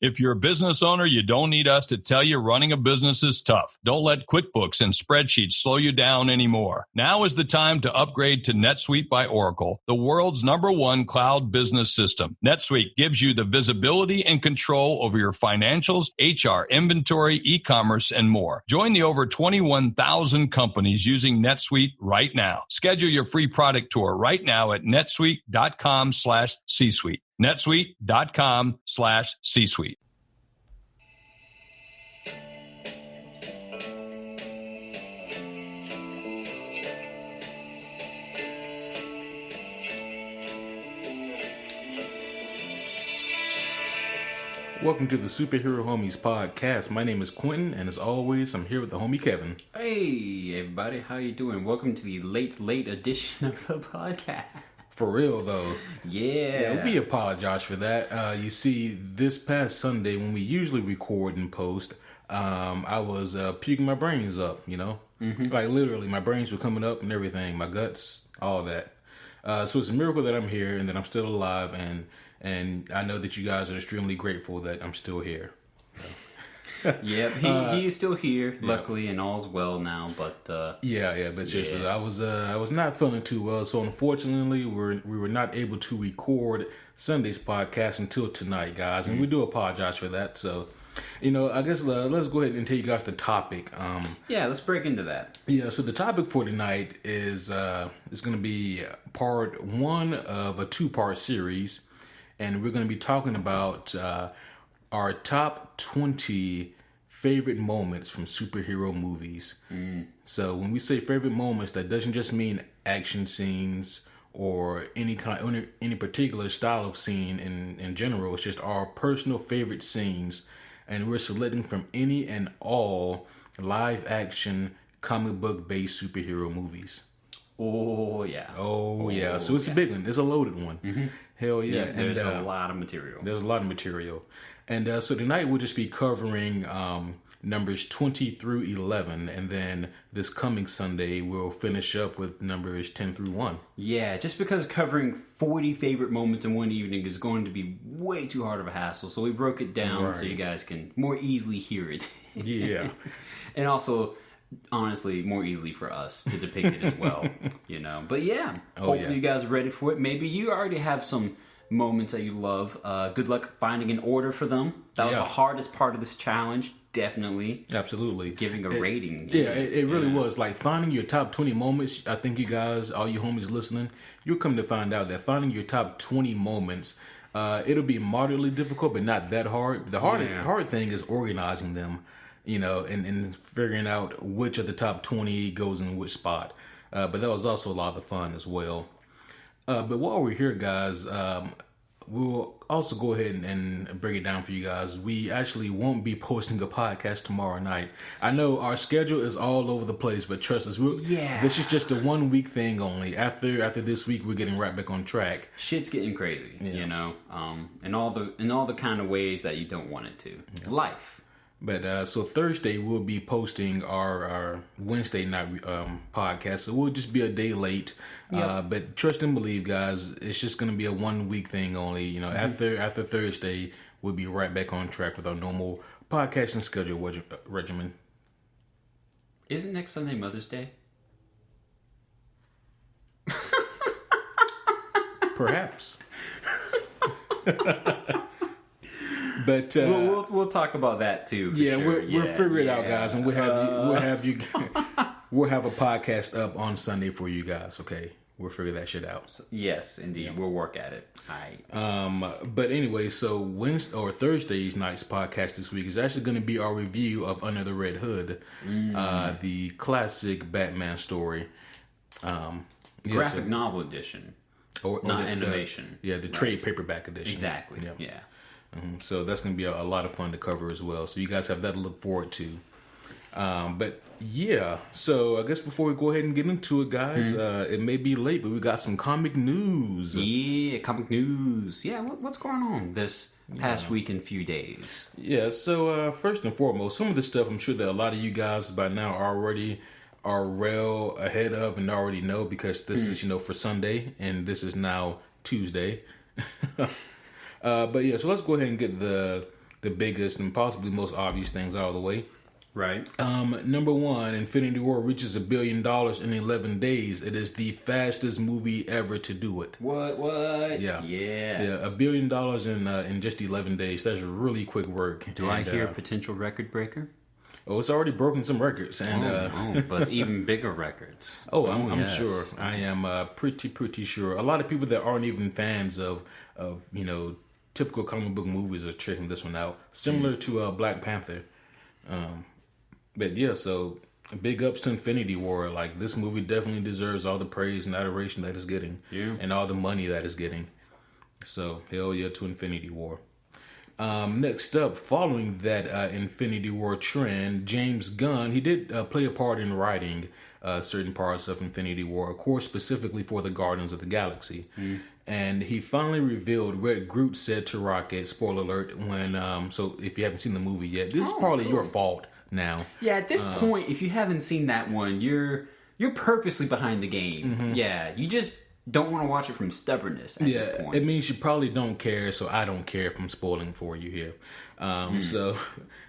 If you're a business owner, you don't need us to tell you running a business is tough. Don't let QuickBooks and spreadsheets slow you down anymore. Now is the time to upgrade to NetSuite by Oracle, the world's #1 cloud business system. NetSuite gives you the visibility and control over your financials, HR, inventory, e-commerce, and more. Join the over 21,000 companies using NetSuite right now. Schedule your free product tour right now at netsuite.com/C-suite. netsuite.com/C-suite. Welcome to the Superhero Homies podcast. My name is Quentin, and as always, I'm here with the homie Kevin. Hey, everybody. How you doing? Welcome to the late edition of the podcast. For real, though. Yeah. We apologize for that. You see, this past Sunday, when we usually record and post, I was puking my brains up, you know? Mm-hmm. Like, literally, my brains were coming up and everything, my guts, all that. So it's a miracle that I'm here and that I'm still alive, and I know that you guys are extremely grateful that I'm still here. Yep, he is still here, luckily, and all's well now. But but seriously, I was not feeling too well, so unfortunately, we were not able to record Sunday's podcast until tonight, guys, and we do apologize for that. So, you know, I guess let's go ahead and tell you guys the topic. Let's break into that. Yeah, so the topic for tonight is going to be part 1 of a 2-part series, and we're going to be talking about our top 20 favorite moments from superhero movies. So when we say favorite moments, that doesn't just mean action scenes or any particular style of scene in general. It's just our personal favorite scenes, and we're selecting from any and all live action comic book based superhero movies. Oh yeah. So it's a big one. It's a loaded one. Mm-hmm. Hell yeah. And there's a lot of material. And so tonight we'll just be covering numbers 20 through 11. And then this coming Sunday, we'll finish up with numbers 10 through 1. Yeah, just because covering 40 favorite moments in one evening is going to be way too hard of a hassle. So we broke it down so you guys can more easily hear it. Yeah. And also, honestly, more easily for us to depict it as well, you know. But hopefully you guys are ready for it. Maybe you already have some moments that you love. Good luck finding an order for them. That was the hardest part of this challenge. Definitely. Absolutely. Giving a rating. It really was. Like, finding your top 20 moments, I think you guys, all you homies listening, you'll come to find out that finding your top 20 moments, it'll be moderately difficult, but not that hard. The hard thing is organizing them, you know, and figuring out which of the top 20 goes in which spot. But that was also a lot of fun as well. But while we're here, guys, we'll also go ahead and break it down for you guys. We actually won't be posting a podcast tomorrow night. I know our schedule is all over the place, but trust us, this is just a 1 week thing only. After this week, we're getting right back on track. Shit's getting crazy, you know, in all the kind of ways that you don't want it to. Yeah. Life. But so Thursday we'll be posting our Wednesday night podcast, so we'll just be a day late. Yep. But trust and believe, guys, it's just going to be a 1 week thing only. You know, after Thursday, we'll be right back on track with our normal podcasting schedule regimen. Isn't next Sunday Mother's Day? Perhaps. But we'll talk about that too. We'll figure it out, guys, and we'll have a podcast up on Sunday for you guys. Okay, we'll figure that shit out. Yes, indeed, we'll work at it. All right. But anyway, so Wednesday or Thursday night's podcast this week is actually going to be our review of Under the Red Hood, the classic Batman story, graphic novel edition, or not animation. The trade paperback edition. Exactly. Yeah. So that's going to be a lot of fun to cover as well. So you guys have that to look forward to. But yeah, so I guess before we go ahead and get into it, guys, it may be late, but we got some comic news. Yeah, comic news. Yeah, what's going on this past week and few days? Yeah, so first and foremost, some of the stuff I'm sure that a lot of you guys by now already are well ahead of and already know, because this is, for Sunday, and this is now Tuesday. But yeah, so let's go ahead and get the the biggest and possibly most obvious things out of the way. Right. Number one, Infinity War reaches $1 billion in 11 days. It is the fastest movie ever to do it. What? Yeah. Yeah. $1 billion in just 11 days. That's really quick work. Do I hear potential record breaker? Oh, it's already broken some records, and but even bigger records. I'm yes. sure. I am pretty sure. A lot of people that aren't even fans of typical comic book movies are checking this one out. Similar to Black Panther. But yeah, so big ups to Infinity War. Like, this movie definitely deserves all the praise and adoration that it's getting, and all the money that it's getting. So hell yeah to Infinity War. Next up, following that Infinity War trend, James Gunn, he did play a part in writing certain parts of Infinity War, of course, specifically for the Guardians of the Galaxy. And he finally revealed what Groot said to Rocket, spoiler alert, when, so if you haven't seen the movie yet, this is probably your fault now. Yeah, at this point, if you haven't seen that one, you're purposely behind the game. Yeah, you just don't want to watch it from stubbornness at this point. It means you probably don't care, so I don't care if I'm spoiling for you here. So,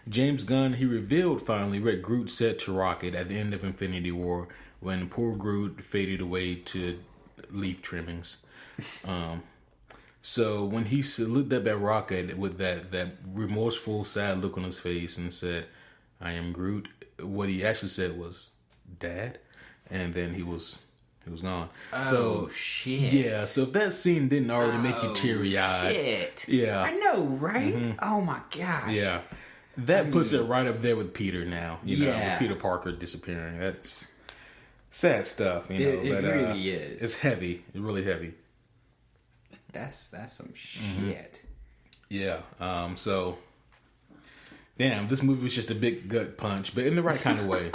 James Gunn, he revealed finally what Groot said to Rocket at the end of Infinity War when poor Groot faded away to leaf trimmings. So, when he looked up at Rocket with that remorseful, sad look on his face and said, "I am Groot," what he actually said was, "Dad," and then he was gone. Oh, shit. Yeah, so if that scene didn't already make you teary-eyed. Shit. Yeah. I know, right? Oh, my gosh. Yeah. That puts it right up there with Peter now. You know, with Peter Parker disappearing. That's sad stuff, you know. It really is. It's heavy. It's really heavy. That's some shit. Yeah. So, damn, this movie was just a big gut punch, but in the right kind of way.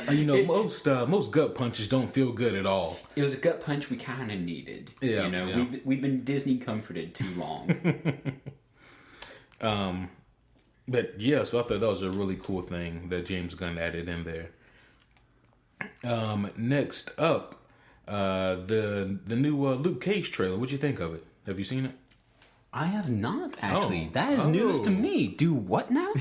Most gut punches don't feel good at all. It was a gut punch we kind of needed. Yeah, we've been Disney comforted too long. But yeah, so I thought that was a really cool thing that James Gunn added in there. Next up, the new Luke Cage trailer. What'd you think of it? Have you seen it? I have not actually. That is news to me. Do what now?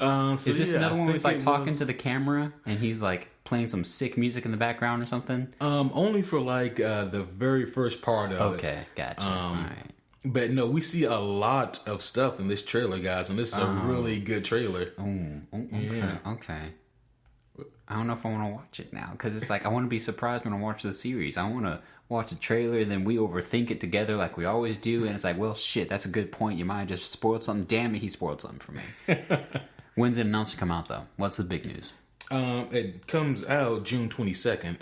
Is this another one where he's like talking to the camera and he's like playing some sick music in the background or something? Only for like the very first part of it. Okay, gotcha. All right. But no, we see a lot of stuff in this trailer, guys, and this is a really good trailer. Okay. I don't know if I want to watch it now because it's like I want to be surprised when I watch the series. I want to watch a trailer and then we overthink it together like we always do, and it's like, well, shit, that's a good point. You might have just spoiled something. Damn it, he spoiled something for me. When's it announced to come out, though? What's the big news? It comes out June 22nd.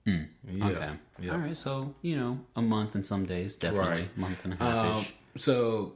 Yeah. Okay. Yeah. All right, so, a month and some days, definitely. Right. Month and a half-ish. So,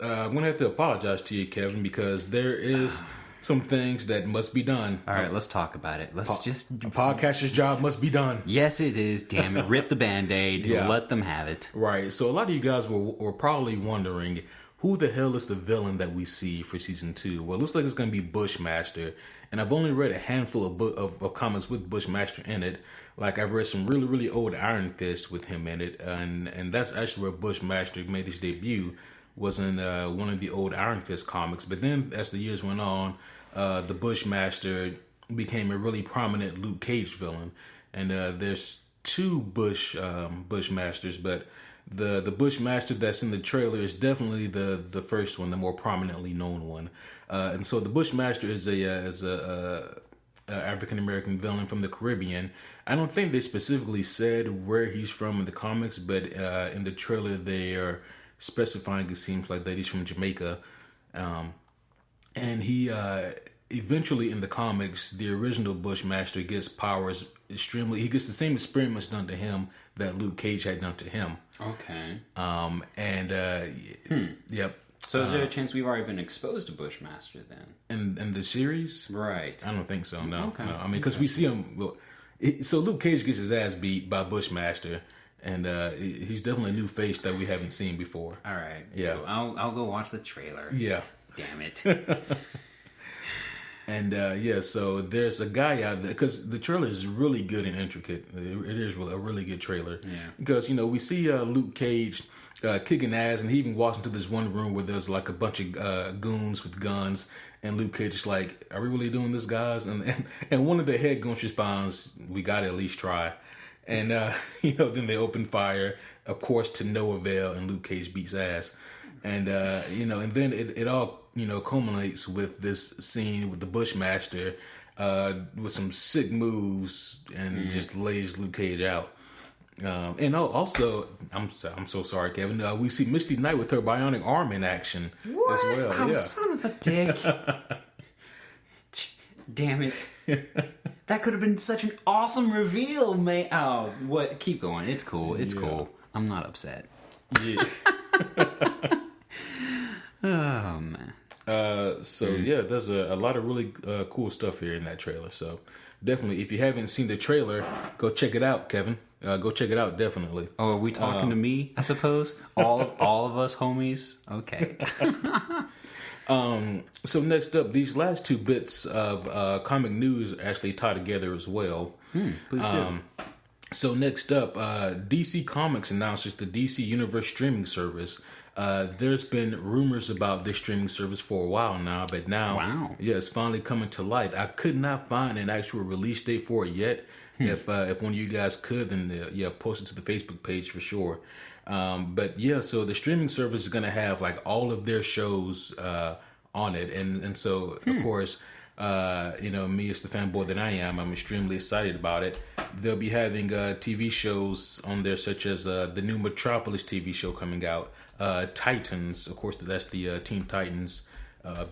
I'm going to have to apologize to you, Kevin, because there is some things that must be done. All right, let's talk about it. Let's just... A podcaster's job must be done. Yes, it is. Damn it. Rip the Band-Aid. Let them have it. Right. So, a lot of you guys were probably wondering, who the hell is the villain that we see for season 2? Well, it looks like it's going to be Bushmaster, and I've only read a handful of comics with Bushmaster in it. Like, I've read some really, really old Iron Fist with him in it, and that's actually where Bushmaster made his debut, was in one of the old Iron Fist comics. But then, as the years went on, the Bushmaster became a really prominent Luke Cage villain, and there's two Bushmasters, but the Bushmaster that's in the trailer is definitely the first one, the more prominently known one. And so the Bushmaster is a African American villain from the Caribbean. I don't think they specifically said where he's from in the comics, but in the trailer they are specifying, it seems like, that he's from Jamaica. And he eventually in the comics, the original Bushmaster gets powers he gets the same experiments done to him that Luke Cage had done to him. Okay. Yep. So is there a chance we've already been exposed to Bushmaster then? In the series? Right. I don't think so, no. Okay. No. I mean, because we see him... So Luke Cage gets his ass beat by Bushmaster, and he's definitely a new face that we haven't seen before. All right. Yeah. Cool. I'll go watch the trailer. Yeah. Damn it. And so there's a guy out there, because the trailer is really good and intricate. It is really a really good trailer. Yeah. Because, we see Luke Cage kicking ass, and he even walks into this one room where there's like a bunch of goons with guns, and Luke Cage is like, "Are we really doing this, guys?" And one of the head goons responds, "We gotta at least try." And then they open fire, of course, to no avail, and Luke Cage beats ass. And and then it all culminates with this scene with the Bushmaster with some sick moves and just lays Luke Cage out. And also, I'm so sorry, Kevin. We see Misty Knight with her bionic arm in action as well. Oh, son of a dick! Damn it! That could have been such an awesome reveal, man. Oh, what? Keep going. It's cool. It's cool. I'm not upset. Yeah. Oh man. There's a lot of really cool stuff here in that trailer. So definitely, if you haven't seen the trailer, go check it out, Kevin. Go check it out, definitely. Oh, are we talking to me? I suppose all of us homies. Okay. So next up, these last two bits of comic news actually tie together as well. Please do. So next up, DC Comics announces the DC Universe streaming service. There's been rumors about this streaming service for a while now, but now, it's finally coming to light. I could not find an actual release date for it yet. If one of you guys could, then post it to the Facebook page for sure. So the streaming service is going to have like all of their shows on it, and so of course, me as the fanboy that I am, I'm extremely excited about it. They'll be having TV shows on there such as the new Metropolis TV show coming out, Titans, of course, that's the Teen Titans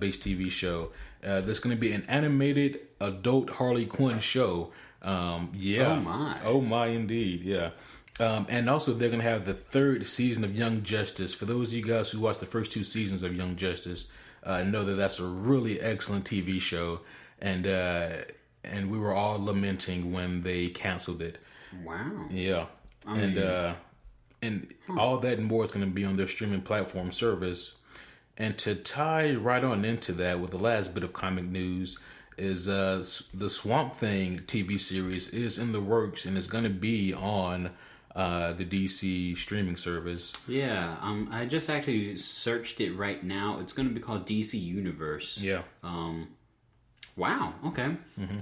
based TV show. There's going to be an animated adult Harley Quinn show. Oh my, indeed, yeah. And also they're going to have the third season of Young Justice. For those of you guys who watched the first two seasons of Young Justice, know that that's a really excellent TV show, and we were all lamenting when they canceled it. Wow. Yeah. And all that and more is going to be on their streaming platform service. And to tie right on into that with the last bit of comic news is the Swamp Thing TV series is in the works and is going to be on the DC streaming service. Yeah, I just actually searched it right now. It's going to be called DC Universe. Yeah. Wow. Okay. Mm-hmm.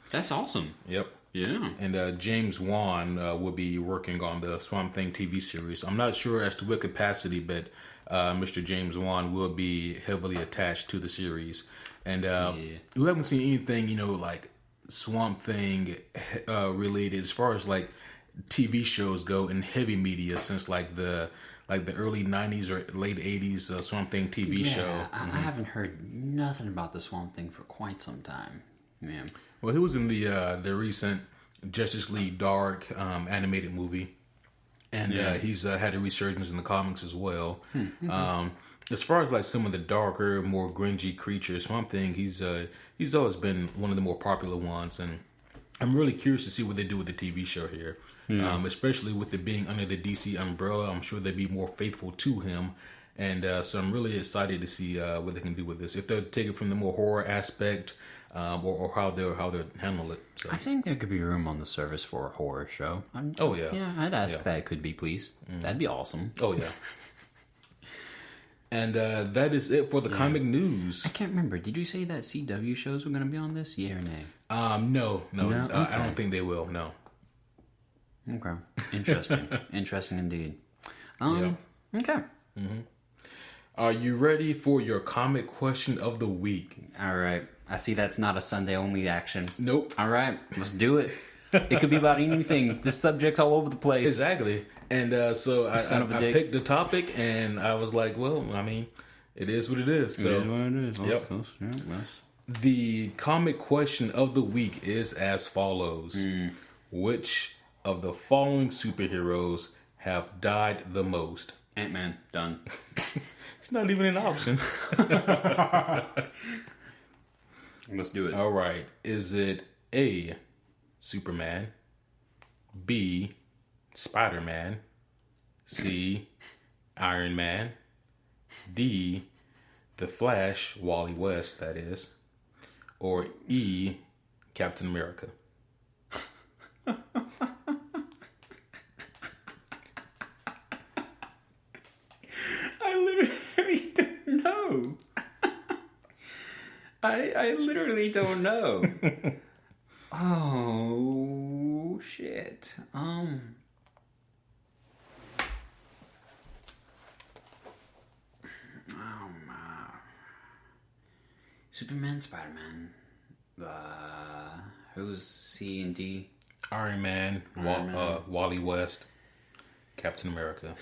That's awesome. Yep. Yeah. And James Wan will be working on the Swamp Thing TV series. I'm not sure as to what capacity, but Mr. James Wan will be heavily attached to the series. And we haven't seen anything, like Swamp Thing related as far as like TV shows go in heavy media since like the early 90s or late 80s Swamp Thing TV show. I haven't heard nothing about the Swamp Thing for quite some time. Man. Well, he was in the recent Justice League Dark animated movie, and he's had a resurgence in the comics as well. As far as like some of the darker, more grungy creatures, Swamp Thing, he's always been one of the more popular ones, and I'm really curious to see what they do with the TV show here. Especially with it being under the DC umbrella, I'm sure they'd be more faithful to him, and so I'm really excited to see what they can do with this. If they'll take it from the more horror aspect, or how they'll handle it. So. I think there could be room on the service for a horror show. I'd ask that it could be, please. That'd be awesome. Oh yeah. And that is it for the comic news. I can't remember. Did you say that CW shows were going to be on this? Yeah or nay? No. Okay. I don't think they will. No. Okay. Interesting. Interesting indeed. Okay. Mm-hmm. Are you ready for your comic question of the week? All right. I see that's not a Sunday only action. Nope. All right. Let's do it. It could be about anything. The subject's all over the place. Exactly. And so I picked the topic, and I was like, well, I mean, it is what it is. So. It is what it is. Yep. The comic question of the week is as follows. Which of the following superheroes have died the most? Ant-Man. Done. It's not even an option. Let's do it. All right. Is it A, Superman, B, Spider-Man, C, Iron Man, D, The Flash, Wally West, that is, or E, Captain America? I literally don't know. Oh shit. Superman, Spider-Man. Who's C and D? Iron Man, Wally West, Captain America.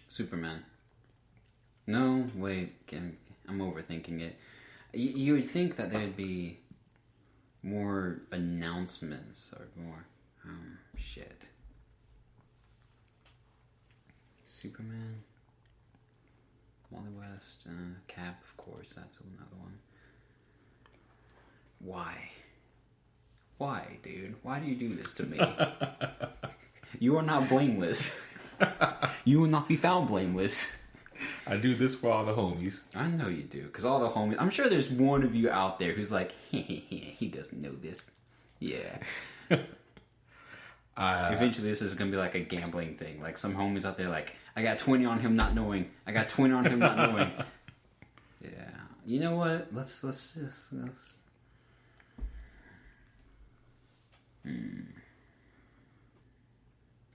Superman. No, wait. I'm overthinking it. You would think that there'd be more announcements or more. Shit. Superman. Wally West. Cap, of course. That's another one. Why? Why, dude? Why do you do this to me? You are not blameless. You will not be found blameless. I do this for all the homies. I know you do, because all the homies... I'm sure there's one of you out there who's like, he doesn't know this. Yeah. Eventually this is going to be like a gambling thing. Like some homies out there like, I got 20 on him not knowing. I got 20 on him not knowing. Yeah. You know what? Let's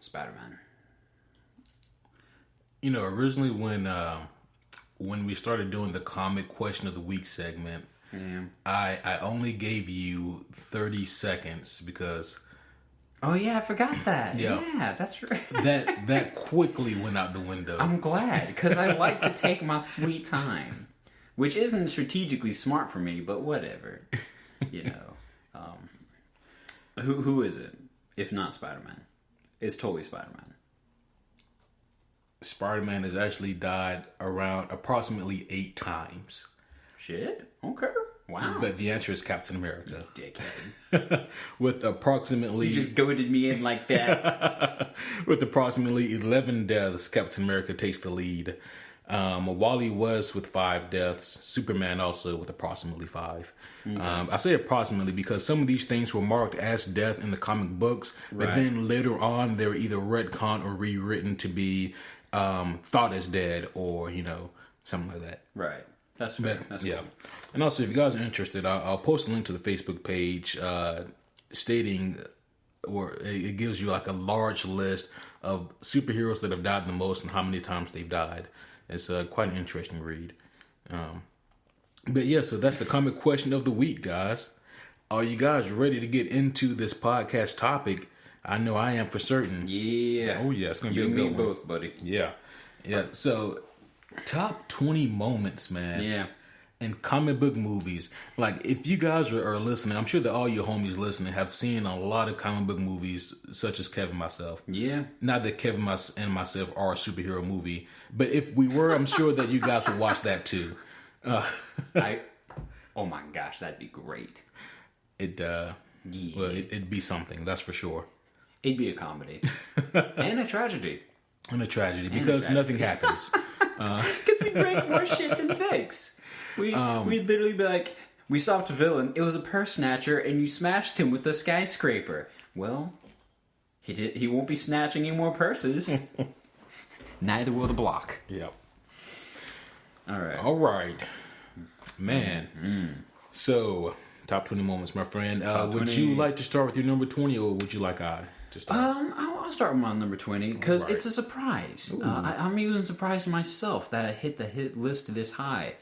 Spider-Man. You know, originally when we started doing the comic question of the week segment, I only gave you 30 seconds because... Oh yeah, I forgot that. Yeah, that's right. that quickly went out the window. I'm glad, because I like to take my sweet time, which isn't strategically smart for me, but whatever. You know, who is it? If not Spider-Man, it's totally Spider-Man. Spider-Man has actually died around approximately 8 times. Shit. Okay. Wow. But the answer is Captain America. You dickhead. With approximately... You just goaded me in like that. With approximately 11 deaths, Captain America takes the lead. Wally West with 5 deaths. Superman also with approximately 5. Okay. I say approximately because some of these things were marked as death in the comic books, but then later on they were either retconned or rewritten to be thought as dead or, you know, something like that. Right. That's fair. That's yeah. Cool. And also, if you guys are interested, I'll post a link to the Facebook page stating, or it gives you like a large list of superheroes that have died the most and how many times they've died. It's quite an interesting read. But yeah, so that's the comic question of the week, guys. Are you guys ready to get into this podcast topic? I know I am for certain. Yeah. Oh yeah, it's gonna be a good one. You and me both, buddy. Yeah. Yeah. So, top 20 moments, man. Yeah. In comic book movies. Like, if you guys are listening, I'm sure that all your homies listening have seen a lot of comic book movies, such as Kevin myself. Yeah. Not that Kevin and myself are a superhero movie, but if we were, I'm sure that you guys would watch that too. Oh my gosh, that'd be great. Well, it'd be something, that's for sure. It'd be a comedy. And a tragedy. And a tragedy, because nothing happens. Because we break more shit than fix. We'd literally be like, we stopped a villain, it was a purse snatcher, and you smashed him with a skyscraper. Well, he won't be snatching any more purses. Neither will the block. Yep. All right. Man. Mm-hmm. So, top 20 moments, my friend. Would you like to start with your number 20, or would you like I to start? I'll start with my number 20, because it's a surprise. I'm even surprised myself that I hit the hit list this high.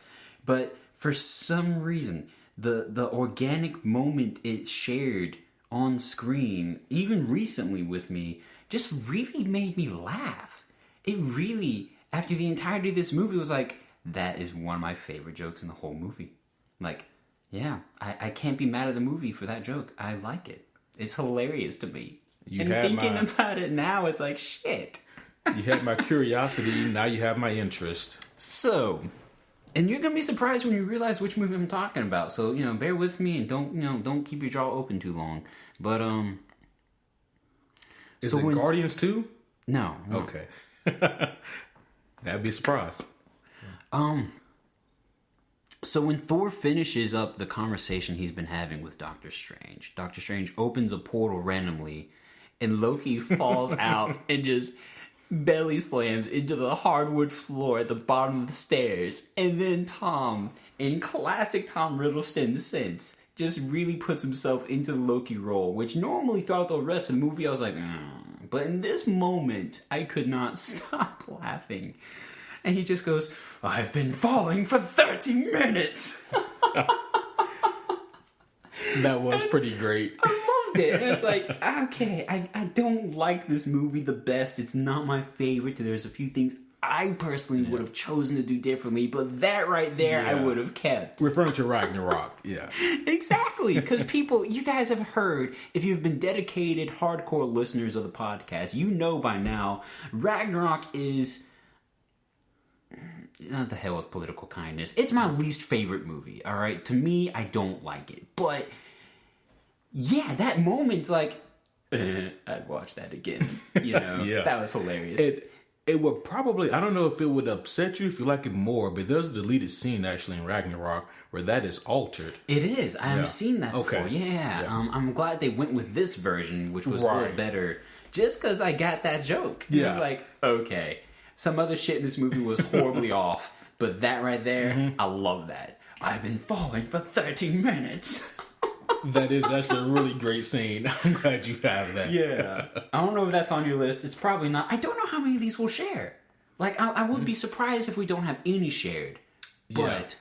But for some reason, the organic moment it shared on screen, even recently with me, just really made me laugh. It really, after the entirety of this movie, was like, that is one of my favorite jokes in the whole movie. Like, yeah, I can't be mad at the movie for that joke. I like it. It's hilarious to me. Thinking about it now, it's like, shit. You had my curiosity, now you have my interest. So... And you're gonna be surprised when you realize which movie I'm talking about. So, bear with me and don't keep your jaw open too long. But is it Guardians 2? No. Okay. That'd be a surprise. So when Thor finishes up the conversation he's been having with Doctor Strange opens a portal randomly, and Loki falls out and just belly slams into the hardwood floor at the bottom of the stairs. And then Tom, in classic Tom Riddleston sense, just really puts himself into the Loki role, which normally throughout the rest of the movie I was like, But in this moment, I could not stop laughing. And he just goes, I've been falling for 30 minutes. That was pretty great. I loved it. And it's like, okay, I don't like this movie the best. It's not my favorite. There's a few things I personally would have chosen to do differently, but that right there I would have kept. Referring to Ragnarok, yeah. Exactly, because people, you guys have heard, if you've been dedicated, hardcore listeners of the podcast, you know by now, Ragnarok is... Not the hell with political kindness. It's my least favorite movie, alright? To me, I don't like it. But, yeah, that moment's like, I'd watch that again. You know? That was hilarious. It would probably, I don't know if it would upset you if you like it more, but there's a deleted scene actually in Ragnarok where that is altered. It is. I haven't seen that before. Yeah. I'm glad they went with this version, which was a little better, just because I got that joke. I was like, okay. Some other shit in this movie was horribly off, but that right there, I love that. I've been falling for 30 minutes. That is actually a really great scene. I'm glad you have that. Yeah. I don't know if that's on your list. It's probably not. I don't know how many of these we'll share. Like, I would be surprised if we don't have any shared. But,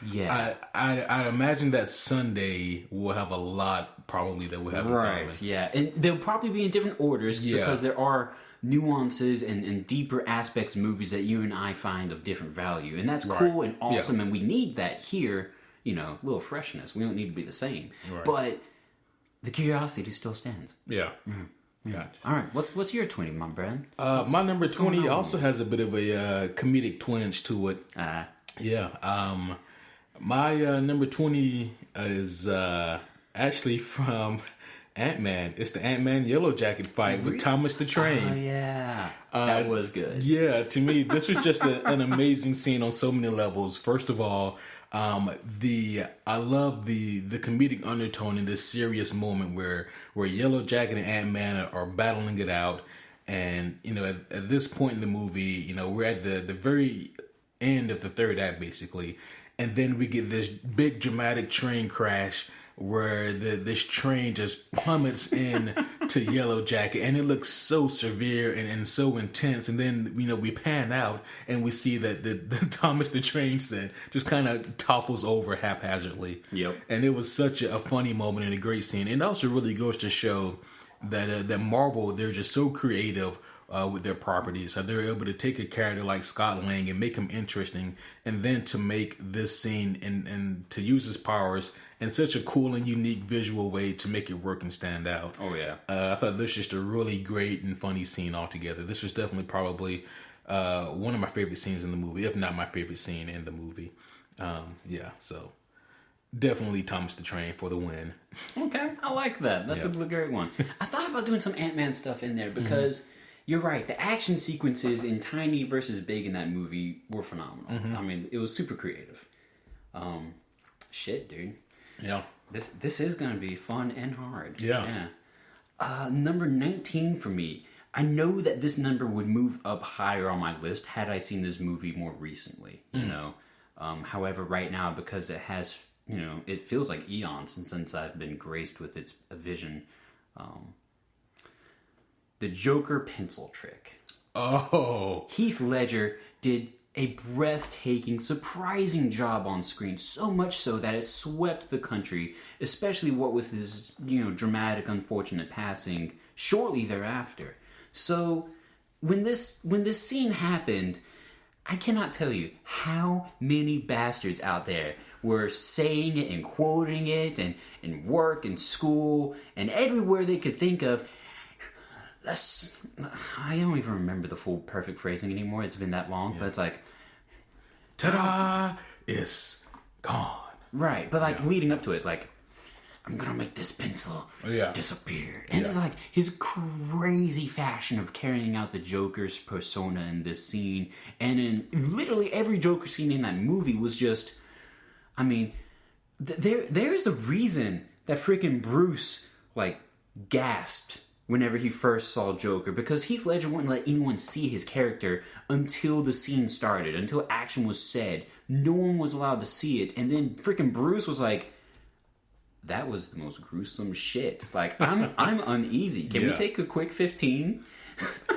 yeah. I'd imagine that Sunday we'll have a lot, probably, that we'll have in common. Right, yeah. And they'll probably be in different orders because there are nuances and deeper aspects of movies that you and I find of different value. And that's cool and awesome, and we need that here. You know, a little freshness. We don't need to be the same. Right. But the curiosity still stands. Yeah. Gotcha. All right. What's your 20, my friend? My number 20 also has a bit of a comedic twinge to it. My number 20 is actually from Ant-Man. It's the Ant-Man Yellow Jacket fight with Thomas the Train. Oh, yeah. That was good. Yeah, to me, this was just an amazing scene on so many levels. First of all, I love the comedic undertone in this serious moment where Yellow Jacket and Ant-Man are battling it out, and you know at this point in the movie, you know, we're at the very end of the third act basically, and then we get this big dramatic train crash where this train just plummets in to Yellow Jacket, and it looks so severe and so intense. And then, you know, we pan out and we see that the Thomas the Train set just kind of topples over haphazardly. Yep. And it was such a funny moment and a great scene. And it also really goes to show that Marvel, they're just so creative with their properties. So they're able to take a character like Scott Lang and make him interesting, and then to make this scene and to use his powers in such a cool and unique visual way to make it work and stand out. Oh, yeah. I thought this was just a really great and funny scene altogether. This was definitely probably one of my favorite scenes in the movie, if not my favorite scene in the movie. So definitely Thomas the Train for the win. Okay, I like that. That's a great one. I thought about doing some Ant-Man stuff in there because you're right. The action sequences in Tiny versus Big in that movie were phenomenal. I mean, it was super creative. Shit, dude. Yeah. This is going to be fun and hard. Yeah. Number 19 for me. I know that this number would move up higher on my list had I seen this movie more recently. You know, however, right now, because it has, you know, it feels like eons since I've been graced with its vision. The Joker pencil trick. Oh. Heath Ledger did a breathtaking, surprising job on screen, so much so that it swept the country, especially what with his, you know, dramatic, unfortunate passing shortly thereafter. So, when this scene happened, I cannot tell you how many bastards out there were saying it and quoting it and in work and school and everywhere they could think of. I don't even remember the full perfect phrasing anymore. It's been that long, but it's like, ta-da, it's gone. Right, but like leading up to it, like, I'm gonna make this pencil disappear. And it's like his crazy fashion of carrying out the Joker's persona in this scene. And in literally every Joker scene in that movie was just, I mean, there's a reason that freaking Bruce, like, gasped whenever he first saw Joker, because Heath Ledger wouldn't let anyone see his character until the scene started, until action was said. No one was allowed to see it, and then freaking Bruce was like, that was the most gruesome shit. Like, I'm uneasy. Can we take a quick 15?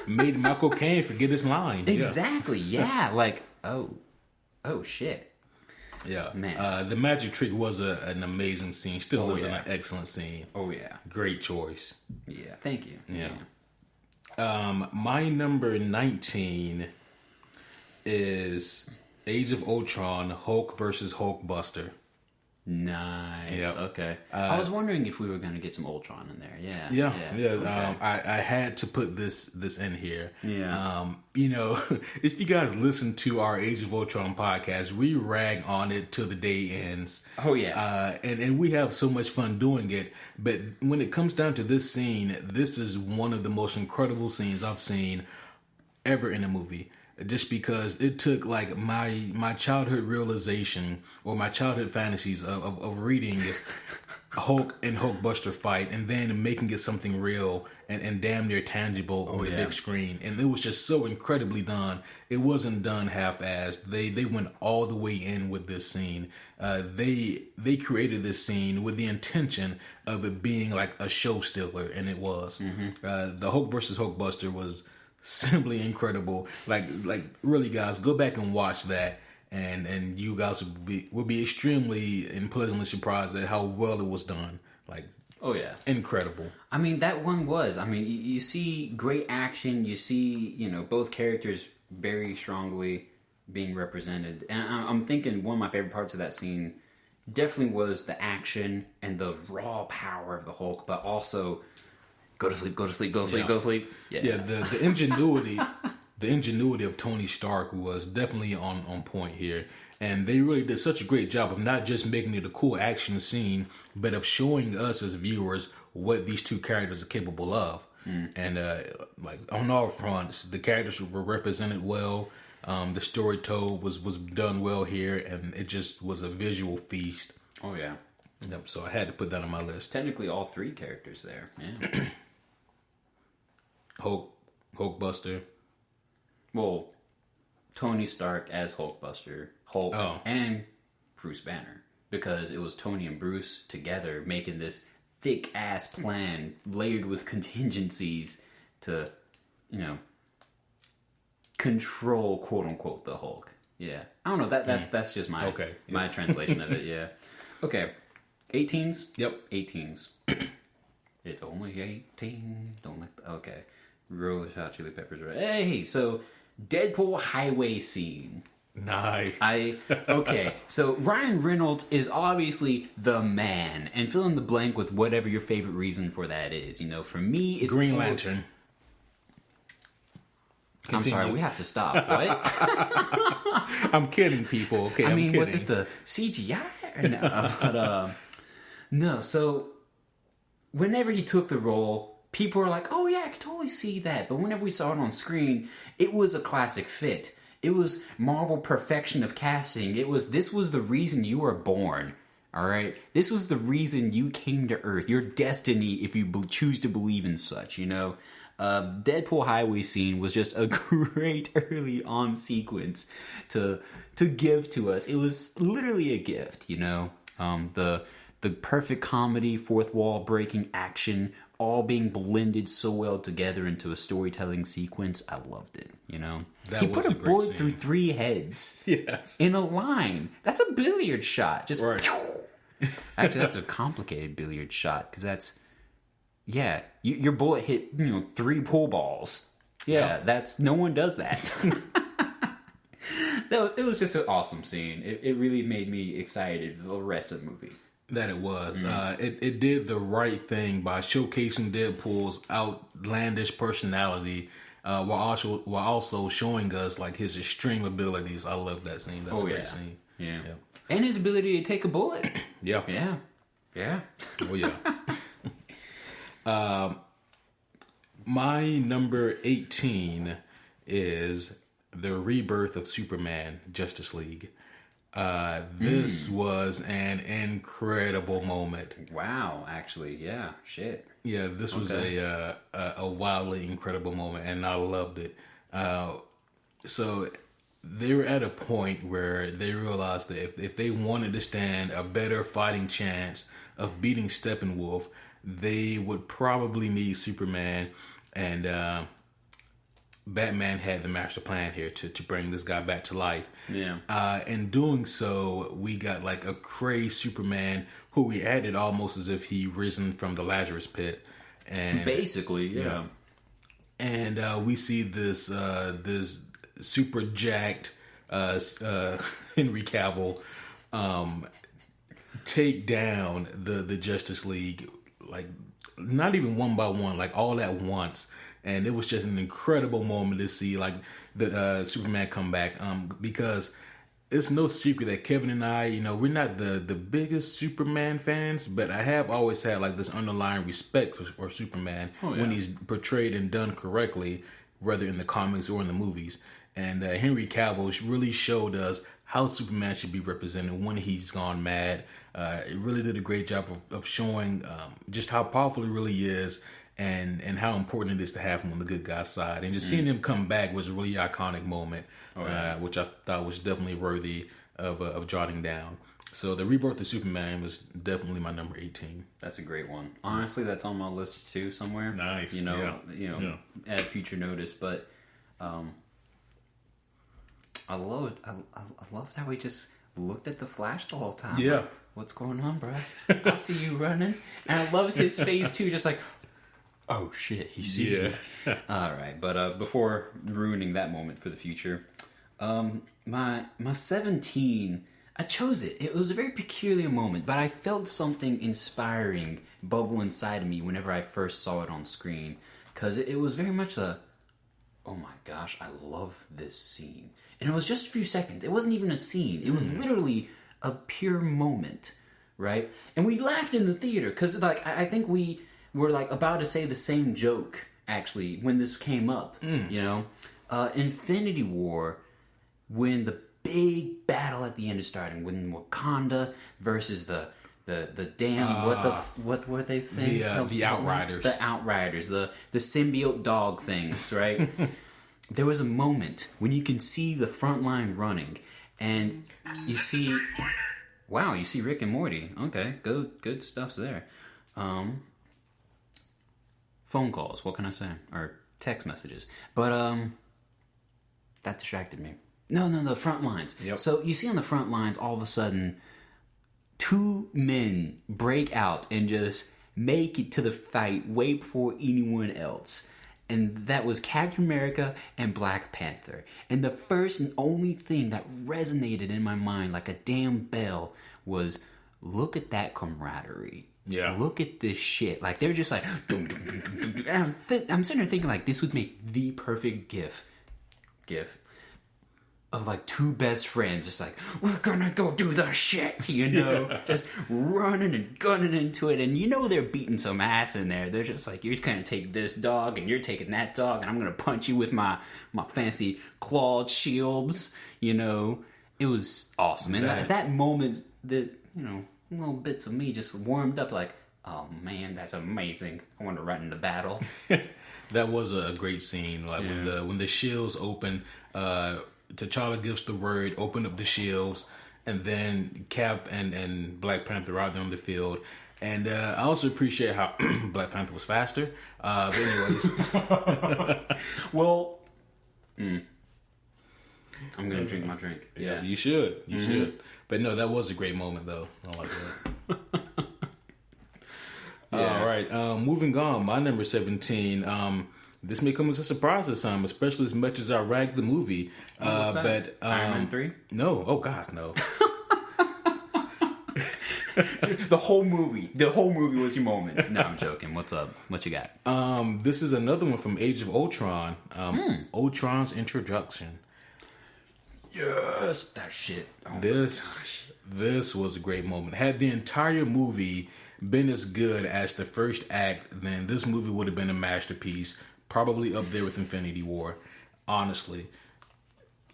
Made Michael Caine forget his line. Exactly, yeah. Like, oh shit. Yeah. Man. The magic trick was an amazing scene. Still was an excellent scene. Oh, yeah. Great choice. Yeah, thank you. Yeah. My number 19 is Age of Ultron, Hulk versus Hulkbuster. Nice. Yep. Okay. I was wondering if we were going to get some Ultron in there. Yeah. Okay. I had to put this in here. Yeah. If you guys listen to our Age of Ultron podcast, we rag on it till the day ends. Oh yeah. And we have so much fun doing it. But when it comes down to this scene, this is one of the most incredible scenes I've seen ever in a movie. Just because it took like my childhood realization or my childhood fantasies of reading Hulk and Hulkbuster fight and then making it something real and damn near tangible on the big screen. And it was just so incredibly done. It wasn't done half-assed. They went all the way in with this scene. They created this scene with the intention of it being like a show stealer, and it was. Mm-hmm. The Hulk versus Hulkbuster was simply incredible. Like really, guys, go back and watch that, and you guys will be extremely and pleasantly surprised at how well it was done. Like, oh yeah, incredible. I mean, that one was. I mean, you see great action. You see, both characters very strongly being represented, and I'm thinking one of my favorite parts of that scene definitely was the action and the raw power of the Hulk, but also go to sleep, go to sleep, go to sleep, go to sleep. Yeah, the ingenuity, the ingenuity of Tony Stark was definitely on point here, and they really did such a great job of not just making it a cool action scene, but of showing us as viewers what these two characters are capable of. And like on all fronts, the characters were represented well. The story told was done well here, and it just was a visual feast. Oh yeah. Yep. So I had to put that on my list. Technically, all three characters there. Yeah. Hulkbuster. Well, Tony Stark as Hulkbuster, Hulk, and Bruce Banner, because it was Tony and Bruce together making this thick ass plan layered with contingencies to, control, quote unquote, the Hulk. Yeah, I don't know. That's just my my translation of it. Yeah. Okay. 18s. Yep. 18s. It's only 18. Don't let. Okay. Roll Hot Chili Peppers. Hey, so Deadpool highway scene. Nice. Okay. So Ryan Reynolds is obviously the man, and fill in the blank with whatever your favorite reason for that is. For me, it's Green Lantern. Continue. I'm sorry, we have to stop. What? I'm kidding, people. Okay, I I'm mean, kidding. was it the CGI? No, but no. So whenever he took the role, people were like, "Oh yeah, I could totally see that." But whenever we saw it on screen, it was a classic fit. It was Marvel perfection of casting. This was the reason you were born. All right, this was the reason you came to Earth. Your destiny, if you choose to believe in such. Deadpool highway scene was just a great early on sequence to give to us. It was literally a gift, the perfect comedy, fourth wall breaking action, all being blended so well together into a storytelling sequence. I loved it. He put a bullet through 3 heads. Yes. In a line. That's a billiard shot. Just right. Actually, that's a complicated billiard shot because that's. Yeah, your bullet hit 3 pool balls. Yeah, that's no one does that. It was just an awesome scene. It really made me excited for the rest of the movie. That it was. It did the right thing by showcasing Deadpool's outlandish personality, while also showing us like his extreme abilities. I love that scene. That's a great scene. Yeah, and his ability to take a bullet. Yeah. Oh yeah. My number 18 is the rebirth of Superman, Justice League. This was an incredible moment. Wow, actually, yeah, shit. Yeah, this was a wildly incredible moment, and I loved it. So they were at a point where they realized that if they wanted to stand a better fighting chance of beating Steppenwolf, they would probably need Superman, and Batman had the master plan here to bring this guy back to life. Yeah. In doing so, we got like a crazed Superman who we acted almost as if he risen from the Lazarus pit. And basically, yeah. And we see this super jacked Henry Cavill take down the Justice League, like not even one by one, like all at once. And it was just an incredible moment to see like the Superman come back, because it's no secret that Kevin and I, we're not the biggest Superman fans, but I have always had like this underlying respect for Superman when he's portrayed and done correctly, whether in the comics or in the movies. And Henry Cavill really showed us how Superman should be represented when he's gone mad. It really did a great job of showing just how powerful he really is, and how important it is to have him on the good guy's side. And just seeing him come back was a really iconic moment, which I thought was definitely worthy of jotting down. So the rebirth of Superman was definitely my number 18. That's a great one. Honestly, that's on my list too somewhere. Nice. Add future notice. But I loved how we just looked at the Flash the whole time. Yeah. Like, what's going on, bro? I see you running. And I loved his face too, just like, oh shit, he sees me. All right, but before ruining that moment for the future, my 17, I chose it. It was a very peculiar moment, but I felt something inspiring bubble inside of me whenever I first saw it on screen, because it was very much a, oh my gosh, I love this scene. And it was just a few seconds. It wasn't even a scene. It was literally a pure moment, right? And we laughed in the theater, because like I think we were like about to say the same joke actually when this came up. Infinity War, when the big battle at the end is starting, when Wakanda versus the damn what were they saying? The Outriders. The Outriders, the symbiote dog things, right? There was a moment when you can see the front line running, and you see Rick and Morty. Okay, good stuff's there. Phone calls, what can I say? Or text messages. But that distracted me. No, the front lines. Yep. So you see on the front lines, all of a sudden, two men break out and just make it to the fight way before anyone else. And that was Captain America and Black Panther. And the first and only thing that resonated in my mind like a damn bell was, look at that camaraderie. Yeah. Look at this shit. Like, they're just like, dum, dum, dum, dum, dum. And I'm sitting there thinking, like, this would make the perfect gif of, like, two best friends just like, we're gonna go do the shit, just running and gunning into it. And they're beating some ass in there. They're just like, you're gonna take this dog and you're taking that dog and I'm gonna punch you with my fancy clawed shields. It was awesome. And at that moment, little bits of me just warmed up like, oh man, that's amazing. I want to run into battle. That was a great scene. Like when the shields open, T'Challa gives the word, open up the shields, and then Cap and Black Panther are out there on the field. And I also appreciate how Black Panther was faster. But anyways. Well, I'm going to drink my drink. Yeah, you should. You should. But no, that was a great moment, though. I like that. All right. Moving on. My number 17. This may come as a surprise to some, especially as much as I ragged the movie. What's that? But Iron Man 3? No. Oh, God, no. The whole movie was your moment. No, I'm joking. What's up? What you got? This is another one from Age of Ultron. Ultron's introduction. Yes, that shit. Oh this was a great moment. Had the entire movie been as good as the first act, then this movie would have been a masterpiece, probably up there with Infinity War. Honestly,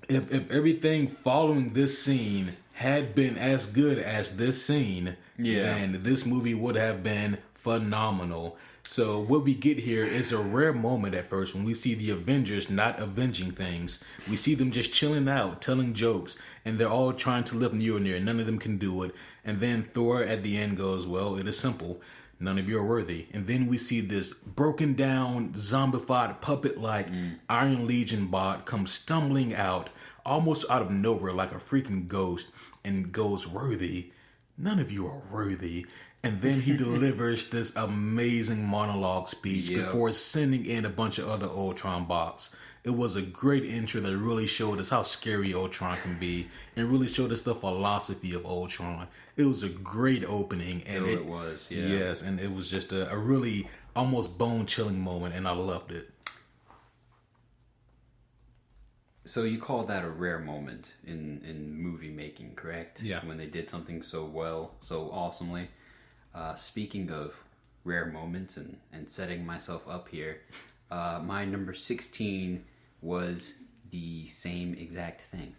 if everything following this scene had been as good as this scene, then this movie would have been phenomenal. So what we get here is a rare moment at first when we see the Avengers not avenging things. We see them just chilling out, telling jokes, and they're all trying to lift Mjolnir. None of them can do it. And then Thor at the end goes, well, it is simple. None of you are worthy. And then we see this broken down, zombified, puppet-like Iron Legion bot come stumbling out, almost out of nowhere like a freaking ghost, and goes, worthy. None of you are worthy. And then he delivers this amazing monologue speech before sending in a bunch of other Ultron bots. It was a great intro that really showed us how scary Ultron can be and really showed us the philosophy of Ultron. It was a great opening. And it was, yeah. Yes, and it was just a really almost bone-chilling moment, and I loved it. So you call that a rare moment in movie making, correct? Yeah. When they did something so well, so awesomely. Speaking of rare moments and setting myself up here, my number 16 was the same exact thing.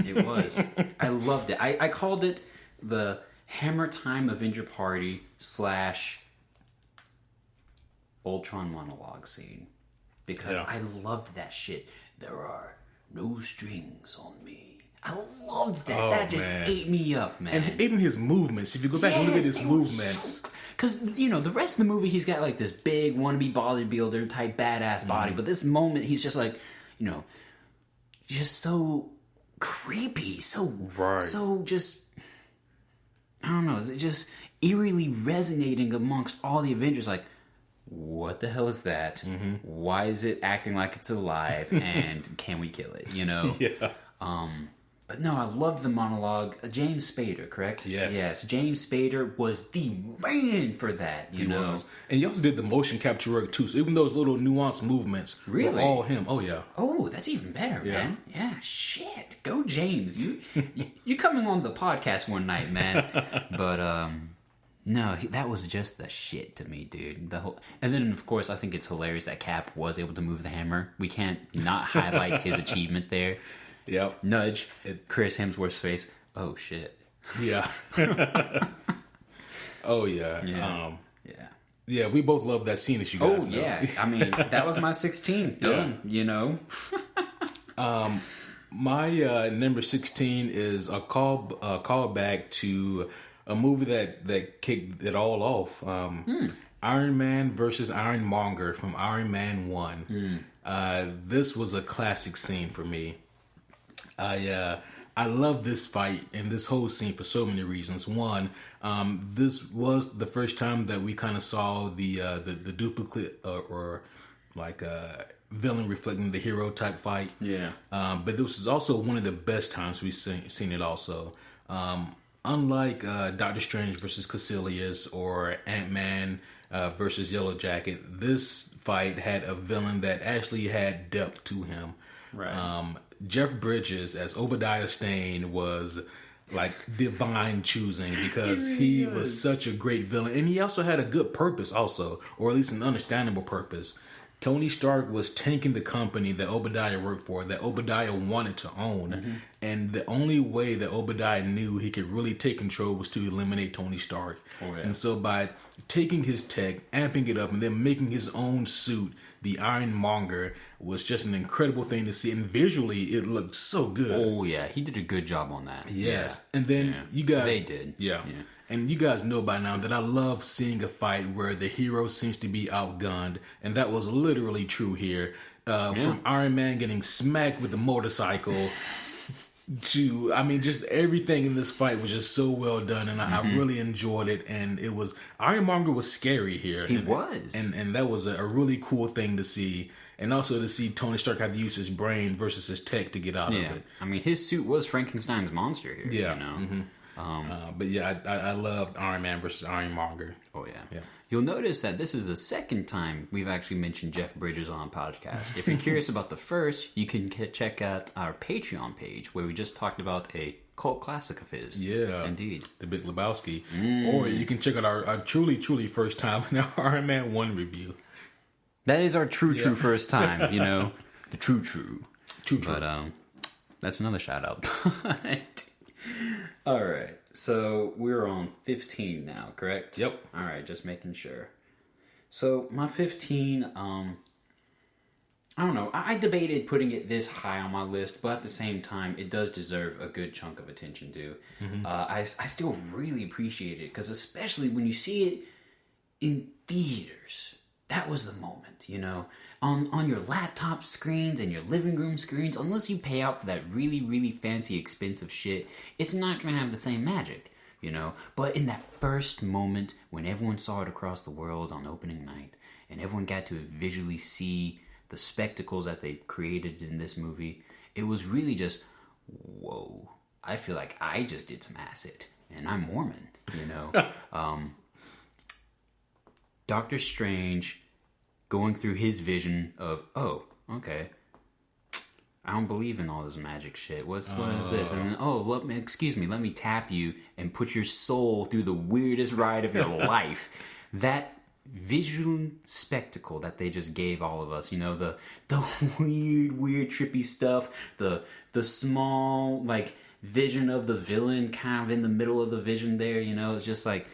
It was. I loved it. I called it the Hammer Time Avenger Party / Ultron monologue scene. Because I loved that shit. There are no strings on me. I loved that. That just ate me up, man. And even his movements, if you go back and look at his movements. Because, you know, the rest of the movie, he's got like this big wannabe bodybuilder type badass body. But this moment, he's just like, you know, just so creepy. So just, I don't know. Is it just eerily resonating amongst all the Avengers? Like, what the hell is that? Why is it acting like it's alive? And can we kill it? You know? Yeah. But no, I loved the monologue. James Spader, correct? Yes. James Spader was the man for that. You know? Was. And he also did the motion capture work too. So even those little nuanced movements were all him. Oh yeah. Oh, that's even better, man. Yeah, shit. Go James. You coming on the podcast one night, man. But no, that was just the shit to me, dude. And then of course I think it's hilarious that Cap was able to move the hammer. We can't not highlight his achievement there. Yep. Nudge. Chris Hemsworth's face. Oh shit. Yeah. Oh yeah. Yeah. Yeah, we both love that scene, as you guys know. Yeah. I mean, that was my 16. Done. You know. My number 16 is a callback to a movie that kicked it all off. Iron Man versus Ironmonger from Iron Man 1. This was a classic scene for me. I love this fight and this whole scene for so many reasons. One, this was the first time that we kind of saw the duplicate or like villain reflecting the hero type fight. Yeah. But this is also one of the best times we've seen it also. Unlike Doctor Strange versus Caecilius or Ant-Man versus Yellow Jacket, this fight had a villain that actually had depth to him. Right. Jeff Bridges as Obadiah Stane was like divine choosing because he was such a great villain, and he also had a good purpose also, or at least an understandable purpose. Tony Stark was tanking the company that Obadiah worked for, that Obadiah wanted to own, and the only way that Obadiah knew he could really take control was to eliminate Tony Stark. And so by taking his tech, amping it up, and then making his own suit, the Ironmonger, was just an incredible thing to see, and visually it looked so good. Oh yeah, he did a good job on that. Yes. And then you guys, they did. Yeah. And you guys know by now that I love seeing a fight where the hero seems to be outgunned, and that was literally true here. From Iron Man getting smacked with the motorcycle to, I mean, just everything in this fight was just so well done, and I really enjoyed it. And it was, Ironmonger was scary here. He was. And that was a really cool thing to see. And also to see Tony Stark have to use his brain versus his tech to get out of it. I mean, his suit was Frankenstein's monster here. Yeah. You know? But yeah, I loved Iron Man versus Ironmonger. Oh yeah. You'll notice that this is the second time we've actually mentioned Jeff Bridges on a podcast. If you're curious about the first, you can check out our Patreon page where we just talked about a cult classic of his. Yeah. Indeed. The Big Lebowski. Or you can check out our truly first time in our Iron Man 1 review. That is our true first time, you know. The true. But that's another shout out. All right. So we're on 15 now, correct? Yep. All right, just making sure. So my 15, I don't know. I debated putting it this high on my list, but at the same time, it does deserve a good chunk of attention too. I still really appreciate it because, especially when you see it in theaters, that was the moment. On your laptop screens and your living room screens, unless you pay out for that really, really fancy, expensive shit, it's not gonna have the same magic. But in that first moment when everyone saw it across the world on opening night, and everyone got to visually see the spectacles that they created in this movie, it was really just, whoa, I feel like I just did some acid, and I'm Mormon, Doctor Strange going through his vision of, oh, okay, I don't believe in all this magic shit. What is this? And then, excuse me, let me tap you and put your soul through the weirdest ride of your life. That visual spectacle that they just gave all of us, the weird trippy stuff, the small vision of the villain kind of in the middle of the vision there, it's just like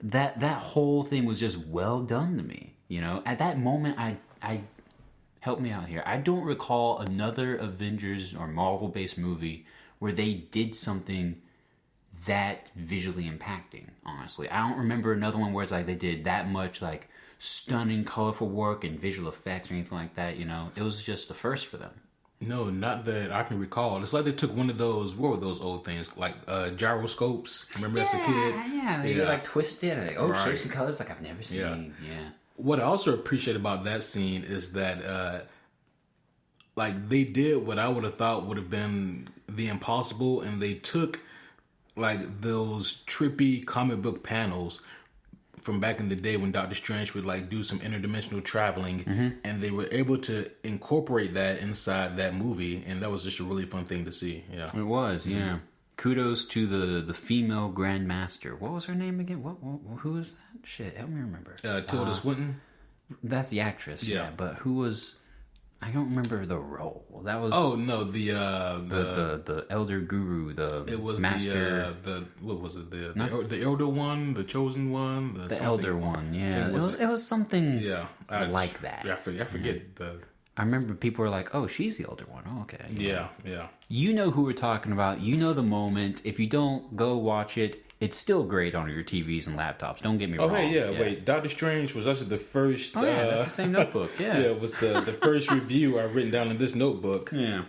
that whole thing was just well done to me. At that moment I help me out here. I don't recall another Avengers or Marvel-based movie where they did something that visually impacting, honestly. I don't remember another one where it's like they did that much stunning, colorful work and visual effects or anything like that, It was just the first for them. No, not that I can recall. It's like they took one of those, what were those old things? Gyroscopes. Remember as a kid? Yeah. They twisted. Shapes and colors I've never seen. Yeah. What I also appreciate about that scene is that, they did what I would have thought would have been the impossible, and they took, those trippy comic book panels from back in the day when Doctor Strange would, do some interdimensional traveling, and they were able to incorporate that inside that movie, and that was just a really fun thing to see. Yeah, it was. Yeah. Kudos to the female Grandmaster. What was her name again? Who was that? Shit, help me remember. Tilda Swinton. That's the actress. Yeah, but who was? I don't remember the role. That was. Oh no, the elder guru. It was master. What was it? The elder one, the chosen one, the elder one. Yeah, it was something. Yeah, like that. I forget the. I remember people were like, "Oh, she's the older one." Oh, okay. Yeah. You know who we're talking about. You know the moment. If you don't, go watch it. It's still great on your TVs and laptops. Don't get me wrong. Hey, wait. Doctor Strange was actually the first. Oh, yeah, that's the same notebook. Yeah. Yeah, it was the first review I've written down in this notebook. Yeah.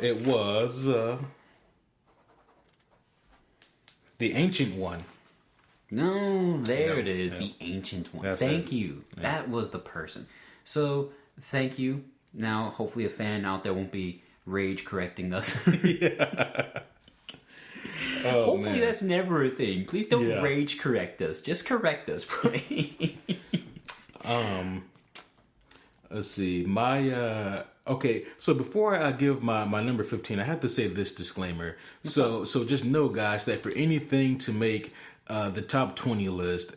It was the Ancient One. No, it is. Yeah. The Ancient One. That's Thank you. Yeah. That was the person. So, thank you. Now, hopefully a fan out there won't be rage correcting us. Yeah. Hopefully that's never a thing. Please don't rage correct us. Just correct us, please. Let's see. Okay, so before I give my number 15, I have to say this disclaimer. So just know, guys, that for anything to make the top 20 list,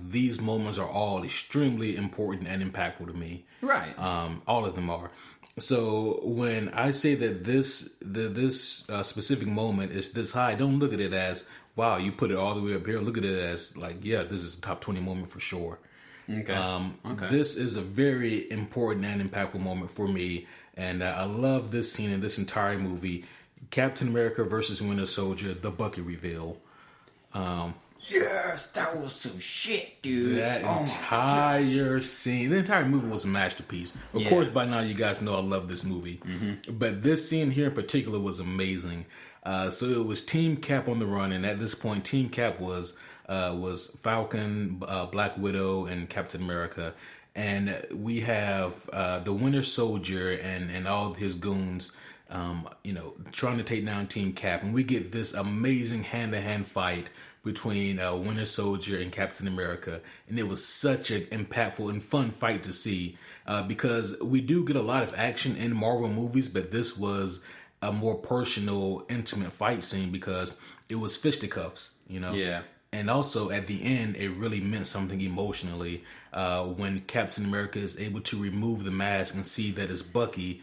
these moments are all extremely important and impactful to me. Right. All of them are. So when I say that this specific moment is this high, don't look at it as, wow, you put it all the way up here. Look at it as this is a top 20 moment for sure. Okay. Okay. This is a very important and impactful moment for me, and I love this scene in this entire movie. Captain America versus Winter Soldier, the Bucky reveal. Yes, that was some shit, dude. That entire scene, the entire movie was a masterpiece. Of course, by now you guys know I love this movie. Mm-hmm. But this scene here in particular was amazing. So it was Team Cap on the run, and at this point, Team Cap was Falcon, Black Widow, and Captain America. And we have the Winter Soldier and all of his goons, trying to take down Team Cap. And we get this amazing hand-to-hand fight between Winter Soldier and Captain America, and it was such an impactful and fun fight to see because we do get a lot of action in Marvel movies, but this was a more personal, intimate fight scene because it was fisticuffs, Yeah. And also at the end, it really meant something emotionally when Captain America is able to remove the mask and see that it's Bucky,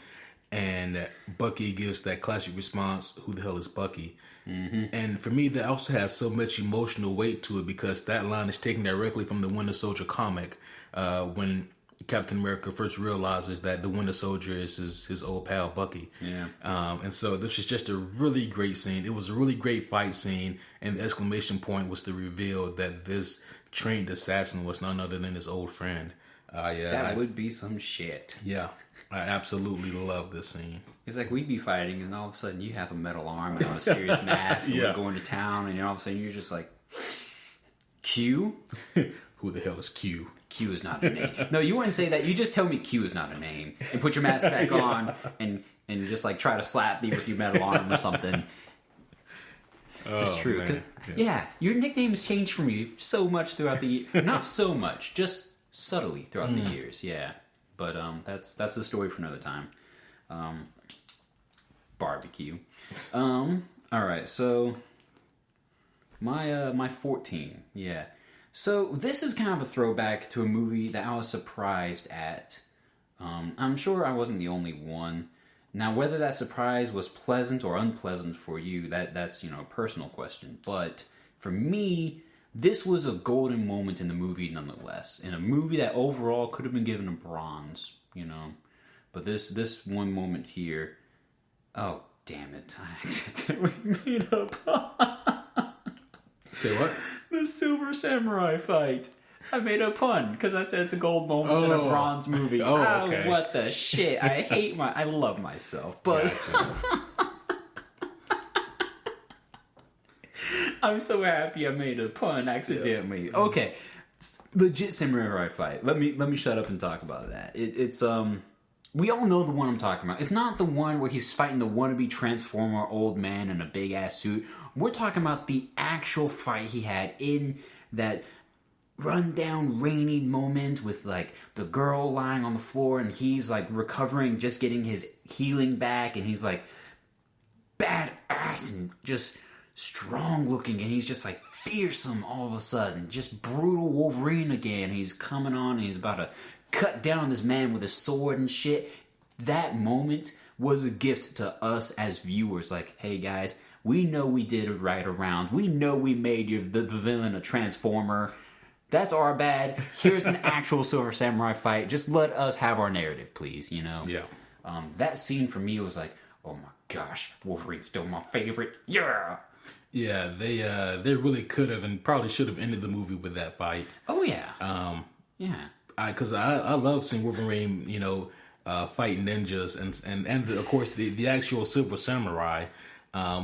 and Bucky gives that classic response, "Who the hell is Bucky?" Mm-hmm. And for me, that also has so much emotional weight to it because that line is taken directly from the Winter Soldier comic when Captain America first realizes that the Winter Soldier is his old pal Bucky. Yeah. And so this was just a really great scene. It was a really great fight scene, and the exclamation point was the reveal that this trained assassin was none other than his old friend. That would be some shit. Yeah, I absolutely love this scene. It's like we'd be fighting, and all of a sudden you have a metal arm and a serious mask, and we're going to town, and all of a sudden you're just like, Q? Who the hell is Q? Q is not a name. No, you wouldn't say that. You just tell me Q is not a name, and put your mask back on, and just like try to slap me with your metal arm or something. It's true. Because your nickname has changed for me so much throughout the year. Not so much, just subtly throughout the years. Yeah, but that's a story for another time. Barbecue. All right, so my 14. Yeah. So this is kind of a throwback to a movie that I was surprised at. I'm sure I wasn't the only one. Now, whether that surprise was pleasant or unpleasant for you, that's a personal question. But for me, this was a golden moment in the movie nonetheless. In a movie that overall could have been given a bronze, But this one moment here, oh, damn it. I accidentally made a pun. Say what? The Silver Samurai fight. I made a pun because I said it's a gold moment in a bronze movie. Oh, okay. What the shit. I love myself, but I'm so happy I made a pun accidentally. Yeah. Okay. Legit samurai fight. Let me shut up and talk about that. It's we all know the one I'm talking about. It's not the one where he's fighting the wannabe Transformer old man in a big ass suit. We're talking about the actual fight he had in that rundown rainy moment with like the girl lying on the floor and he's like recovering, just getting his healing back, and he's like badass and just strong looking, and he's just like fearsome all of a sudden, just brutal Wolverine again. He's coming on and he's about to cut down this man with a sword and shit. That moment was a gift to us as viewers. Like, hey guys, we know we did it right around. We know we made the villain a Transformer. That's our bad. Here's an actual Silver Samurai fight. Just let us have our narrative, please, Yeah. That scene for me was like, oh my gosh, Wolverine's still my favorite. Yeah. Yeah, they really could have and probably should have ended the movie with that fight. Oh yeah. Yeah. Because I love seeing Wolverine, fight ninjas and of course the actual Silver Samurai,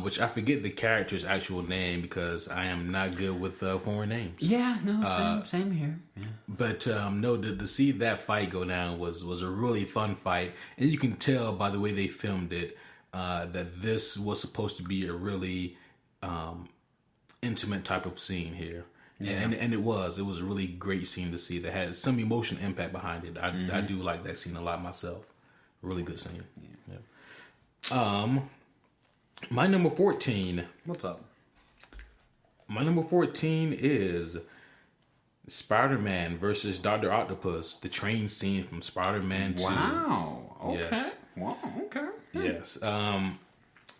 which I forget the character's actual name because I am not good with foreign names. Yeah, no, same here. Yeah. But no, to see that fight go down was a really fun fight, and you can tell by the way they filmed it that this was supposed to be a really intimate type of scene here. Yeah. And it was a really great scene to see that had some emotional impact behind it. I do like that scene a lot myself. Really good scene. Yeah. My number 14. What's up? My number 14 is Spider-Man versus Dr. Octopus, the train scene from Spider-Man 2. Wow. Okay. Yes. Wow. Okay. Yes.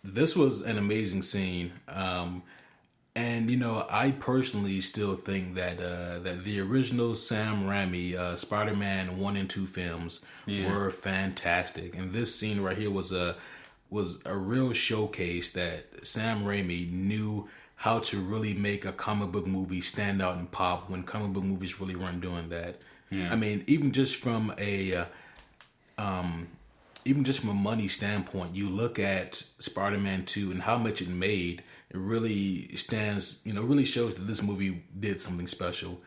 This was an amazing scene. And I personally still think that that the original Sam Raimi Spider-Man 1 and 2 films were fantastic, and this scene right here was a real showcase that Sam Raimi knew how to really make a comic book movie stand out and pop when comic book movies really weren't doing that. Yeah. I mean, even just from a money standpoint, you look at Spider-Man 2 and how much it made. It really really shows that this movie did something special.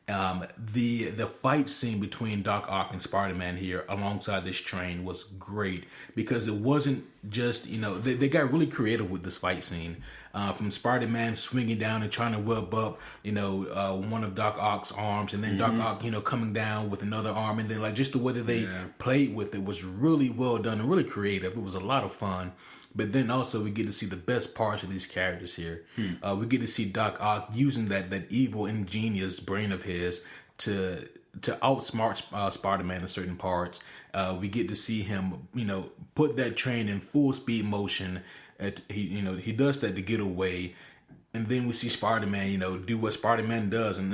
The fight scene between Doc Ock and Spider-Man here alongside this train was great because it wasn't just, they got really creative with this fight scene. From Spider-Man swinging down and trying to whip up, one of Doc Ock's arms, and then Doc Ock, coming down with another arm, and then like just the way that they played with it was really well done and really creative. It was a lot of fun. But then also we get to see the best parts of these characters here. We get to see Doc Ock using that evil, ingenious brain of his to outsmart Spider-Man in certain parts. We get to see him, put that train in full speed motion. He does that to get away, and then we see Spider-Man, do what Spider-Man does, and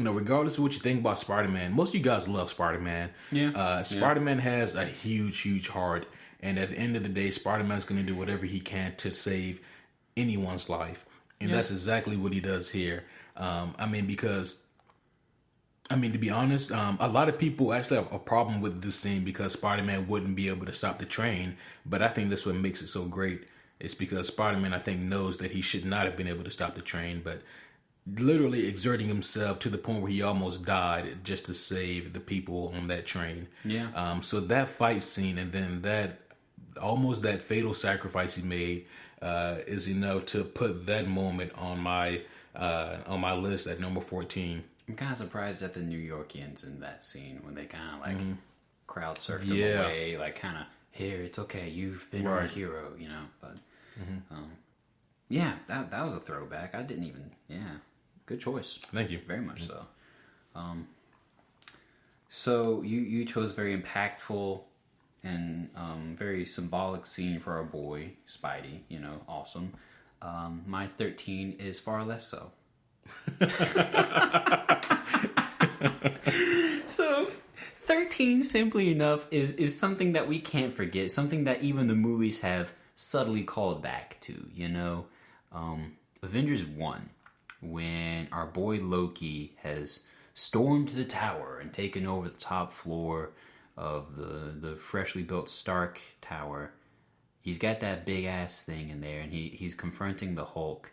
regardless of what you think about Spider-Man, most of you guys love Spider-Man. Yeah. Spider-Man has a huge heart, and at the end of the day, Spider-Man's going to do whatever he can to save anyone's life, and that's exactly what he does here. Because to be honest, a lot of people actually have a problem with this scene because Spider-Man wouldn't be able to stop the train, but I think that's what makes it so great. It's because Spider-Man, I think, knows that he should not have been able to stop the train, but literally exerting himself to the point where he almost died just to save the people on that train. Yeah. So that fight scene and then that fatal sacrifice he made is enough to put that moment on my list at number 14. I'm kind of surprised at the New Yorkians in that scene when they kind of like crowd surfed him away, like kind of, here, it's okay, you've been our hero, but that was a throwback. I didn't even, good choice. Thank you. Very much so. So you chose a very impactful and very symbolic scene for our boy, Spidey, awesome. My 13 is far less so. So 13, simply enough, is something that we can't forget, something that even the movies have subtly called back to, Avengers 1, when our boy Loki has stormed the tower and taken over the top floor of the freshly built Stark Tower. He's got that big ass thing in there, and he's confronting the Hulk.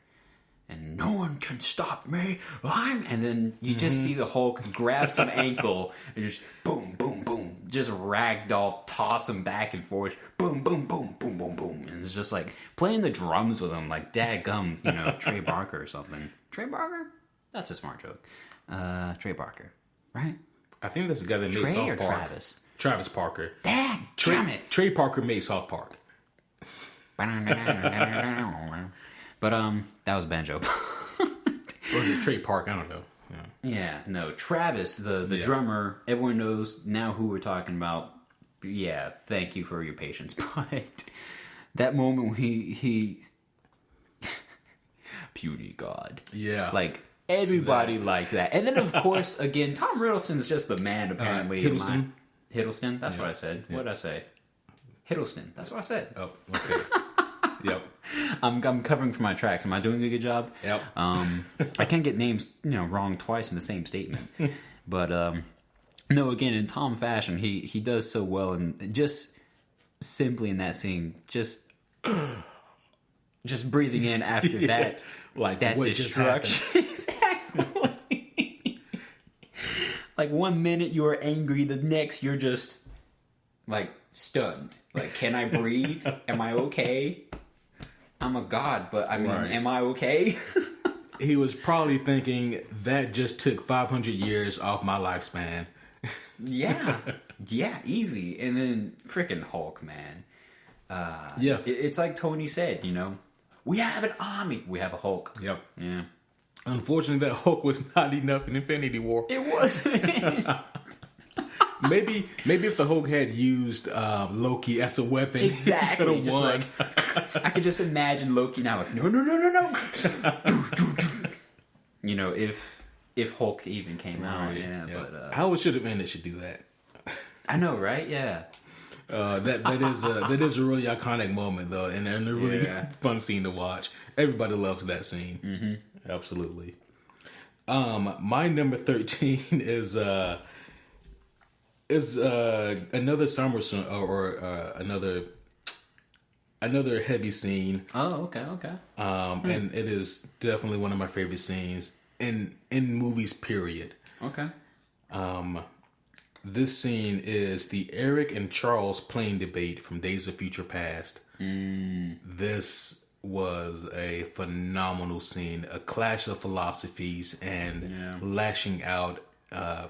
And no one can stop me. And then you just see the Hulk grab some ankle and just boom, boom, boom, just ragdoll, toss him back and forth. Boom, boom, boom, boom, boom, boom. And it's just like playing the drums with him, like dadgum, Trey Barker or something. Trey Barker? That's a smart joke. Trey Barker, right? I think that's the guy that made South Park. Trey or Travis? Travis Parker. Dad, damn it. Trey Parker made South Park. But that was banjo. Or is it Trey Park? I don't know. Yeah, no. Travis, the drummer, everyone knows now who we're talking about. Yeah, thank you for your patience. But that moment when he Puny God. Yeah. Like, everybody liked that. And then, of course, again, Tom Riddleston is just the man, apparently. Hiddleston? Hiddleston? That's what I said. Yeah. What did I say? Hiddleston. That's what I said. Oh, okay. Yep. I'm covering for my tracks. Am I doing a good job? Yep. I can't get names wrong twice in the same statement. But no, again, in Tom fashion, he does so well, and just simply in that scene, just breathing in after that, like that destruction. Exactly. Like 1 minute you're angry, the next you're just like stunned. Like, can I breathe? Am I okay? I'm a god, but I mean, am I okay? He was probably thinking that just took 500 years off my lifespan. Yeah, easy. And then freaking Hulk, man. It's like Tony said, we have an army. We have a Hulk. Yep. Yeah. Unfortunately, that Hulk was not enough in Infinity War. It wasn't. Maybe if the Hulk had used Loki as a weapon, exactly, he could have won. I could just imagine Loki now, like, no. If Hulk even came out, but how it should have ended should do that. I know, right? Yeah. That is a really iconic moment though, and a really fun scene to watch. Everybody loves that scene. Mm-hmm. Absolutely. My number 13 is another summer or another heavy scene. Oh, okay. And it is definitely one of my favorite scenes in movies. Period. Okay. This scene is the Eric and Charles plane debate from Days of Future Past. This was a phenomenal scene, a clash of philosophies and lashing out,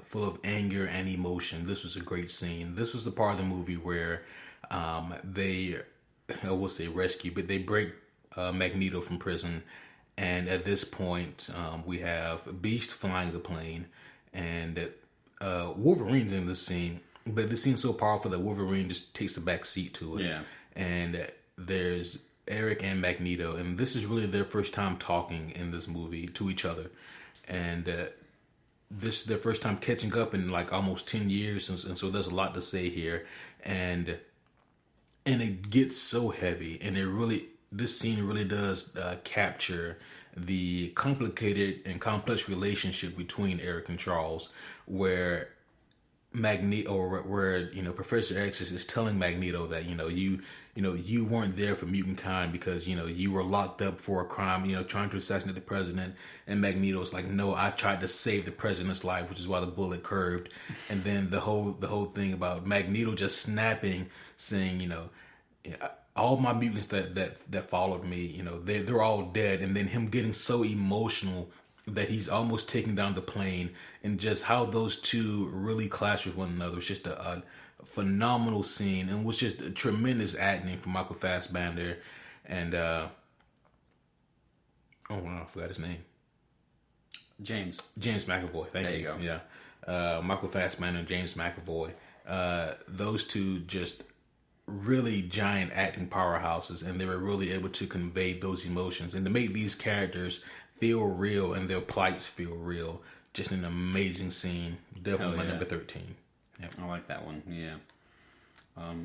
full of anger and emotion. This was a great scene. This was the part of the movie where they, I will say rescue, but they break Magneto from prison. And at this point, we have Beast flying the plane, and Wolverine's in this scene. But the scene's so powerful that Wolverine just takes the back seat to it. Yeah. And there's Eric and Magneto, and this is really their first time talking in this movie to each other. And this is their first time catching up in like almost 10 years, and so there's a lot to say here, and it gets so heavy, and this scene really does capture the complicated and complex relationship between Eric and Charles, where Magneto, or where Professor X is telling Magneto that you weren't there for mutant kind because you were locked up for a crime, trying to assassinate the president. And Magneto's like, no, I tried to save the president's life, which is why the bullet curved. And then the whole thing about Magneto just snapping, saying all my mutants that followed me, they're all dead. And then him getting so emotional that he's almost taking down the plane, and just how those two really clash with one another. It's just a phenomenal scene, and was just a tremendous acting from Michael Fassbender. And oh wow, I forgot his name. James McAvoy. Thank you. There you go. Yeah, Michael Fassbender and James McAvoy. Those two just really giant acting powerhouses, and they were really able to convey those emotions and to make these characters feel real and their plights feel real. Just an amazing scene. Definitely my number 13. Yep. I like that one. Yeah.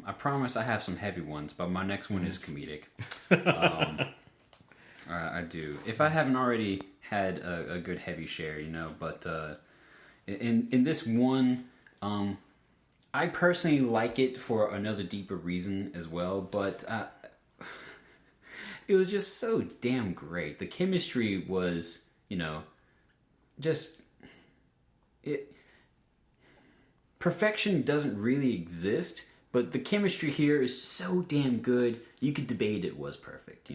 I promise I have some heavy ones, but my next one is comedic. I do. If I haven't already had a good heavy share, but in this one, I personally like it for another deeper reason as well, but it was just so damn great. The chemistry was, just it. Perfection doesn't really exist, but the chemistry here is so damn good. You could debate it was perfect.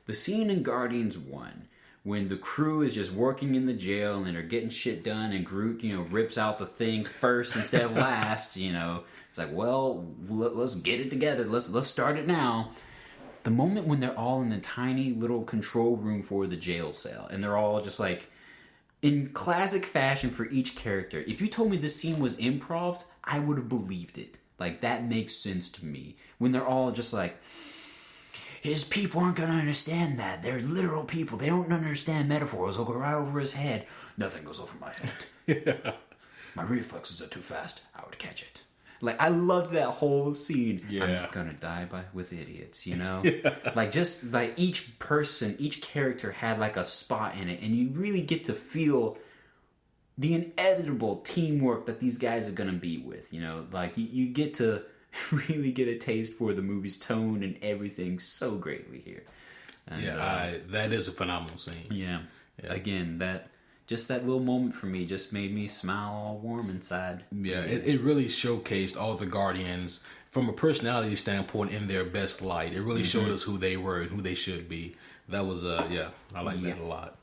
The scene in Guardians 1 when the crew is just working in the jail and they're getting shit done, and Groot, rips out the thing first instead of last. It's like, well, let's get it together. Let's start it now. The moment when they're all in the tiny little control room for the jail cell, and they're all just like, in classic fashion for each character, if you told me this scene was improv, I would have believed it. Like, that makes sense to me. When they're all just like, his people aren't going to understand that. They're literal people. They don't understand metaphors. They'll go right over his head. Nothing goes over my head. Yeah. My reflexes are too fast. I would catch it. Like, I love that whole scene. Yeah. I'm just gonna die with idiots, Yeah. Like, just like each person, each character had like a spot in it, and you really get to feel the inevitable teamwork that these guys are gonna be with. Like you get to really get a taste for the movie's tone and everything so greatly here. And, that is a phenomenal scene. Yeah. Again, just that little moment for me just made me smile all warm inside. Yeah, it really showcased all the Guardians from a personality standpoint in their best light. It really showed us who they were and who they should be. That was I like that a lot.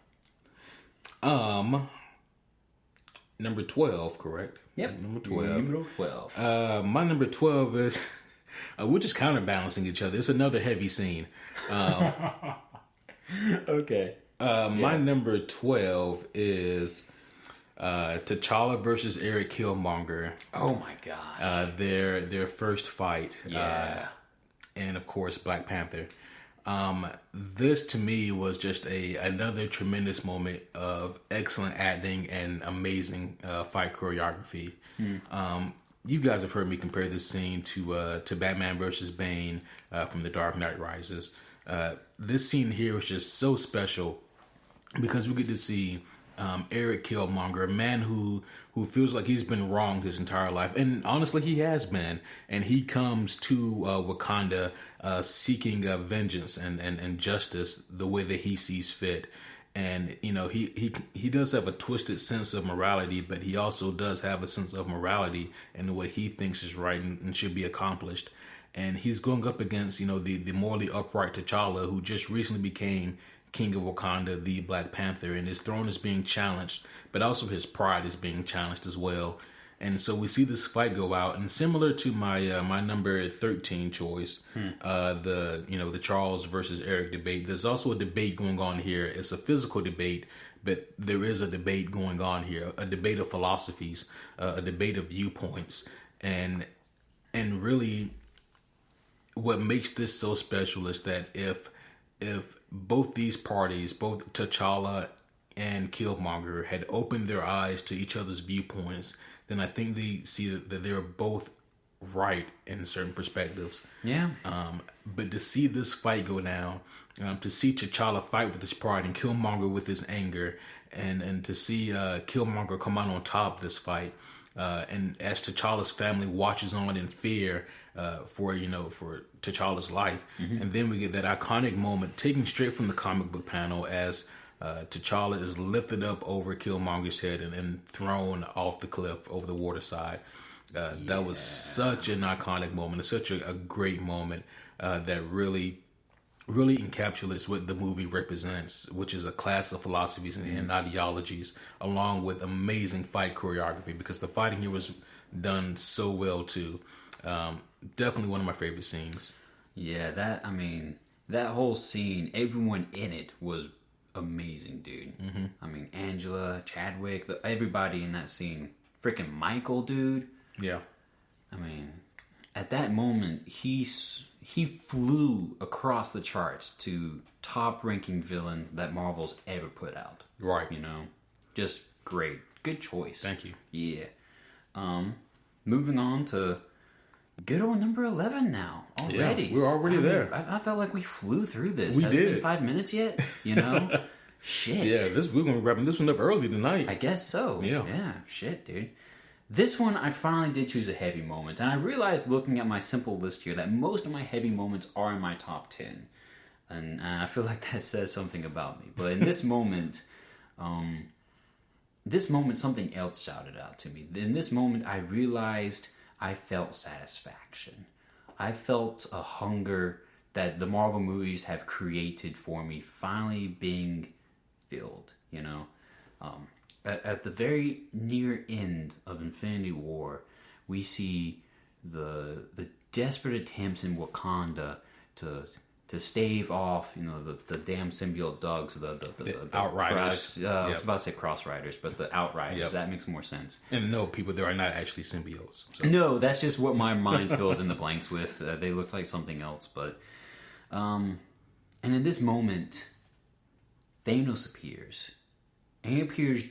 Number 12, correct? Yep. Number 12. Number 12. My number 12 is we're just counterbalancing each other. It's another heavy scene. Okay. My number 12 is T'Challa versus Eric Killmonger. Oh my gosh. Their first fight. Yeah. And of course Black Panther. This to me was just another tremendous moment of excellent acting and amazing fight choreography. You guys have heard me compare this scene to Batman versus Bane from The Dark Knight Rises. This scene here was just so special because we get to see Eric Killmonger, a man who feels like he's been wronged his entire life. And honestly, he has been. And he comes to Wakanda seeking vengeance and justice the way that he sees fit. And, he does have a twisted sense of morality, but he also does have a sense of morality and what he thinks is right and should be accomplished. And he's going up against, the morally upright T'Challa, who just recently became King of Wakanda, the Black Panther, and his throne is being challenged, but also his pride is being challenged as well. And so we see this fight go out, and similar to my my number 13 choice, the Charles versus Eric debate. There's also a debate going on here. It's a physical debate, but there is a debate going on here, a debate of philosophies, a debate of viewpoints, and really, what makes this so special is that if both these parties, both T'Challa and Killmonger had opened their eyes to each other's viewpoints, then I think they see that they're both right in certain perspectives. Yeah. But to see this fight go down, to see T'Challa fight with his pride and Killmonger with his anger, and to see Killmonger come out on top of this fight, and as T'Challa's family watches on in fear for T'Challa's life, and then we get that iconic moment taken straight from the comic book panel as T'Challa is lifted up over Killmonger's head and thrown off the cliff over the waterside. That was such an iconic moment. It's such a great moment that really encapsulates what the movie represents, which is a class of philosophies and ideologies, along with amazing fight choreography, because the fighting here was done so well too. Definitely one of my favorite scenes. Yeah, that whole scene, everyone in it was amazing, dude. Mm-hmm. I mean, Angela, Chadwick, everybody in that scene. Freaking Michael, dude. Yeah. I mean, at that moment, he flew across the charts to top-ranking villain that Marvel's ever put out. Right. You know? Just great. Good choice. Thank you. Yeah. Moving on to good old number 11 now. Already. Yeah, we're already there. I felt like we flew through this. We Has did. it been 5 minutes yet? You know? Shit. Yeah, we're going to wrap this one up early tonight. I guess so. Yeah. Yeah, shit, dude. This one, I finally did choose a heavy moment. And I realized looking at my simple list here that most of my heavy moments are in my top 10. And I feel like that says something about me. But in this moment, something else shouted out to me. In this moment, I realized I felt satisfaction. I felt a hunger that the Marvel movies have created for me finally being filled, you know? At the very near end of Infinity War, we see the desperate attempts in Wakanda to stave off, you know, the damn symbiote dogs, the Outriders. I was about to say Cross Riders, but the Outriders. Yep. That makes more sense. And no, people, there are not actually symbiotes. So. No, that's just what my mind fills in the blanks with. They look like something else, but and in this moment, Thanos appears. And he appears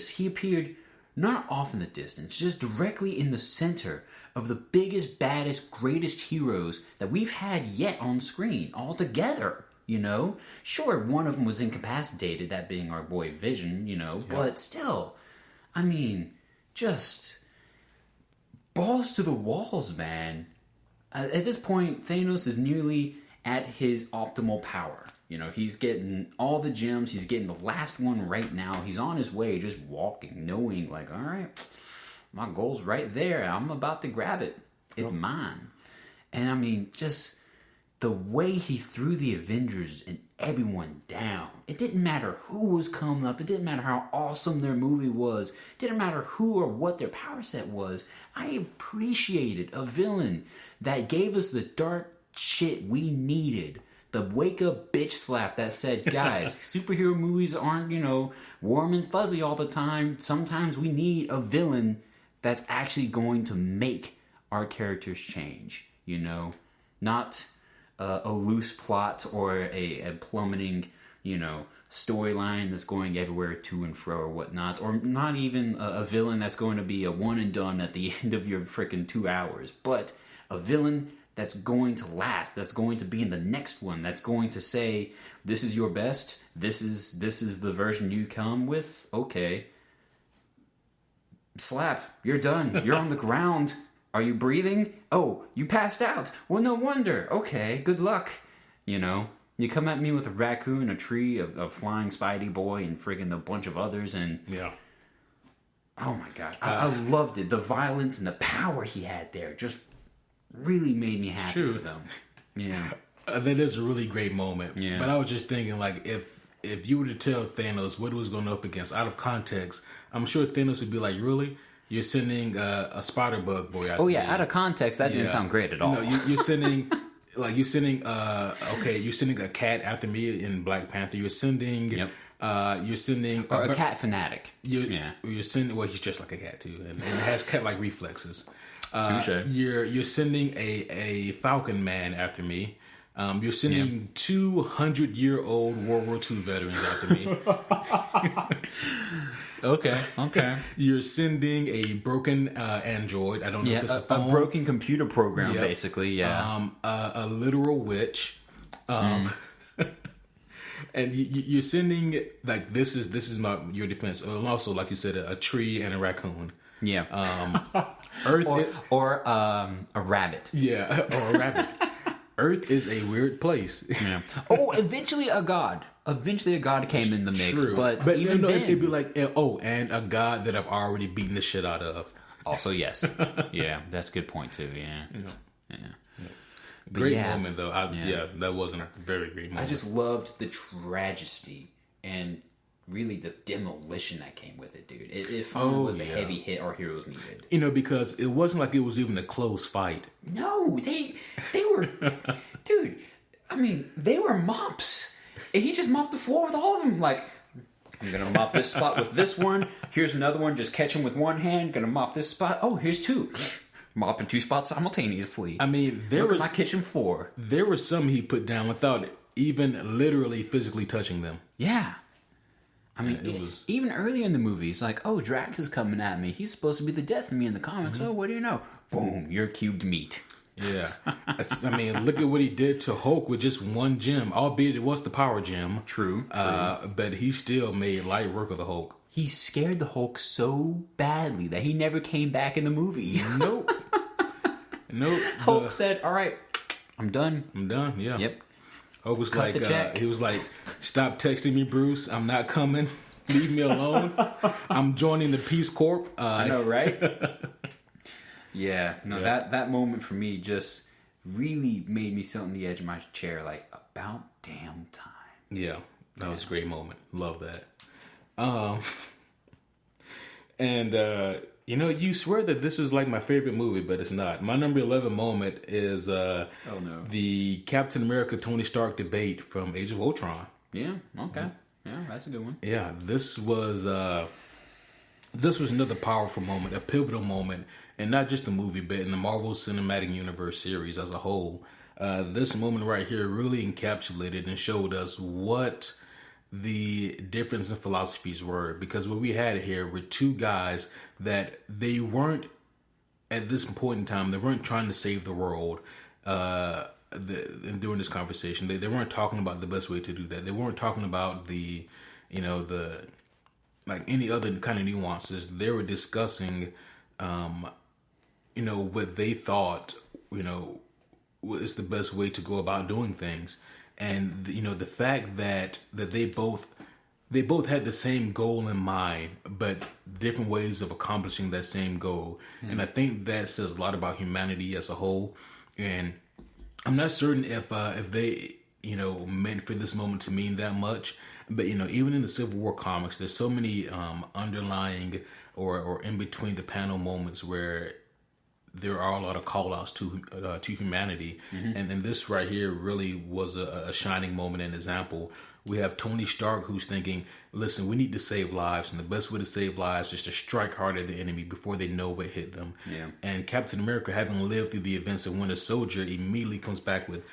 he appeared not off in the distance, just directly in the center of the biggest, baddest, greatest heroes that we've had yet on screen, all together, you know? Sure, one of them was incapacitated, that being our boy Vision, you know, but still, I mean, just balls to the walls, man. At this point, Thanos is nearly at his optimal power. You know, he's getting all the gems. He's getting the last one right now. He's on his way, just walking, knowing, like, all right, my goal's right there. I'm about to grab it. It's mine. And, I mean, just the way he threw the Avengers and everyone down. It didn't matter who was coming up. It didn't matter how awesome their movie was. It didn't matter who or what their power set was. I appreciated a villain that gave us the dark shit we needed. The wake up bitch slap that said, guys, superhero movies aren't, you know, warm and fuzzy all the time. Sometimes we need a villain that's actually going to make our characters change, you know? Not a loose plot or a plummeting, you know, storyline that's going everywhere to and fro or whatnot. Or not even a villain that's going to be a one and done at the end of your freaking 2 hours. But a villain that's going to last, that's going to be in the next one, that's going to say, this is your best, this is the version you come with, okay. Slap, you're done, you're on the ground. Are you breathing? Oh, you passed out. Well, no wonder. Okay, good luck. You know, you come at me with a raccoon, a tree, a flying Spidey boy, and friggin' a bunch of others, and... Yeah. Oh my god, I loved it. The violence and the power he had there just... really made me happy for them. Yeah. That is a really great moment. Yeah. But I was just thinking, like, if you were to tell Thanos what he was going up against out of context, I'm sure Thanos would be like, really? You're sending a spider bug boy out there. Out of context, that didn't sound great at all. No, you're sending... Like, you're sending a cat after me in Black Panther. You're sending... Yep. You're sending... Or a cat fanatic. You're sending... Well, he's just like a cat, too. And has cat-like reflexes. Touche. You're sending a Falcon Man after me. You're sending 200-year-old World War II veterans after me. Okay. You're sending a broken android. I don't know if it's a phone. A broken computer program, basically. Yeah. A literal witch. And you're sending, like, this is your defense. And also, like you said, a tree and a raccoon. Yeah. Earth or a rabbit. Yeah, or a rabbit. Earth is a weird place. Yeah. Eventually a god. Eventually a god came in the mix. True. But even then, it'd be like, and a god that I've already beaten the shit out of. Also, yes. Yeah, that's a good point, too. Yeah. Great moment, though. That wasn't a very great moment. I just loved the tragedy and really the demolition that came with it, dude. It was the heavy hit our heroes needed. Because it wasn't like it was even a close fight. No, they were... dude, I mean, they were mops. And he just mopped the floor with all of them. Like, I'm going to mop this spot with this one. Here's another one. Just catch him with one hand. Going to mop this spot. Oh, here's two. Mopping two spots simultaneously. I mean, Look at my kitchen floor. There were some he put down without even literally physically touching them. Yeah. I mean, it was even earlier in the movie, it's like, oh, Drax is coming at me. He's supposed to be the death of me in the comics. Oh, what do you know? Boom, you're cubed meat. Yeah. I mean, look at what he did to Hulk with just one gem, albeit it was the power gem. True. But he still made light work of the Hulk. He scared the Hulk so badly that he never came back in the movie. Nope. Hulk said, all right, I'm done. Yeah. Yep. Hulk was Cut the check. he was like, stop texting me, Bruce. I'm not coming. Leave me alone. I'm joining the Peace Corps. I know, right? Yeah. No, that moment for me just really made me sit on the edge of my chair, like, about damn time. Yeah. That was a great moment. Love that. You swear that this is like my favorite movie, but it's not. My number 11 moment is the Captain America Tony Stark debate from Age of Ultron. Yeah, okay. Yeah, that's a good one. Yeah, this was another powerful moment, a pivotal moment, and not just the movie, but in the Marvel Cinematic Universe series as a whole. This moment right here really encapsulated and showed us what the difference in philosophies were, because what we had here were two guys that they weren't, at this point in time, they weren't trying to save the world during this conversation. They weren't talking about the best way to do that. They weren't talking about the like any other kind of nuances. They were discussing what they thought was the best way to go about doing things. And the fact that they both had the same goal in mind, but different ways of accomplishing that same goal. And I think that says a lot about humanity as a whole. And I'm not certain if they meant for this moment to mean that much. But even in the Civil War comics, there's so many underlying or in between the panel moments where there are a lot of call-outs to humanity. And this right here really was a shining moment and example. We have Tony Stark who's thinking, listen, we need to save lives, and the best way to save lives is to strike hard at the enemy before they know what hit them. Yeah. And Captain America, having lived through the events of Winter Soldier, immediately comes back with,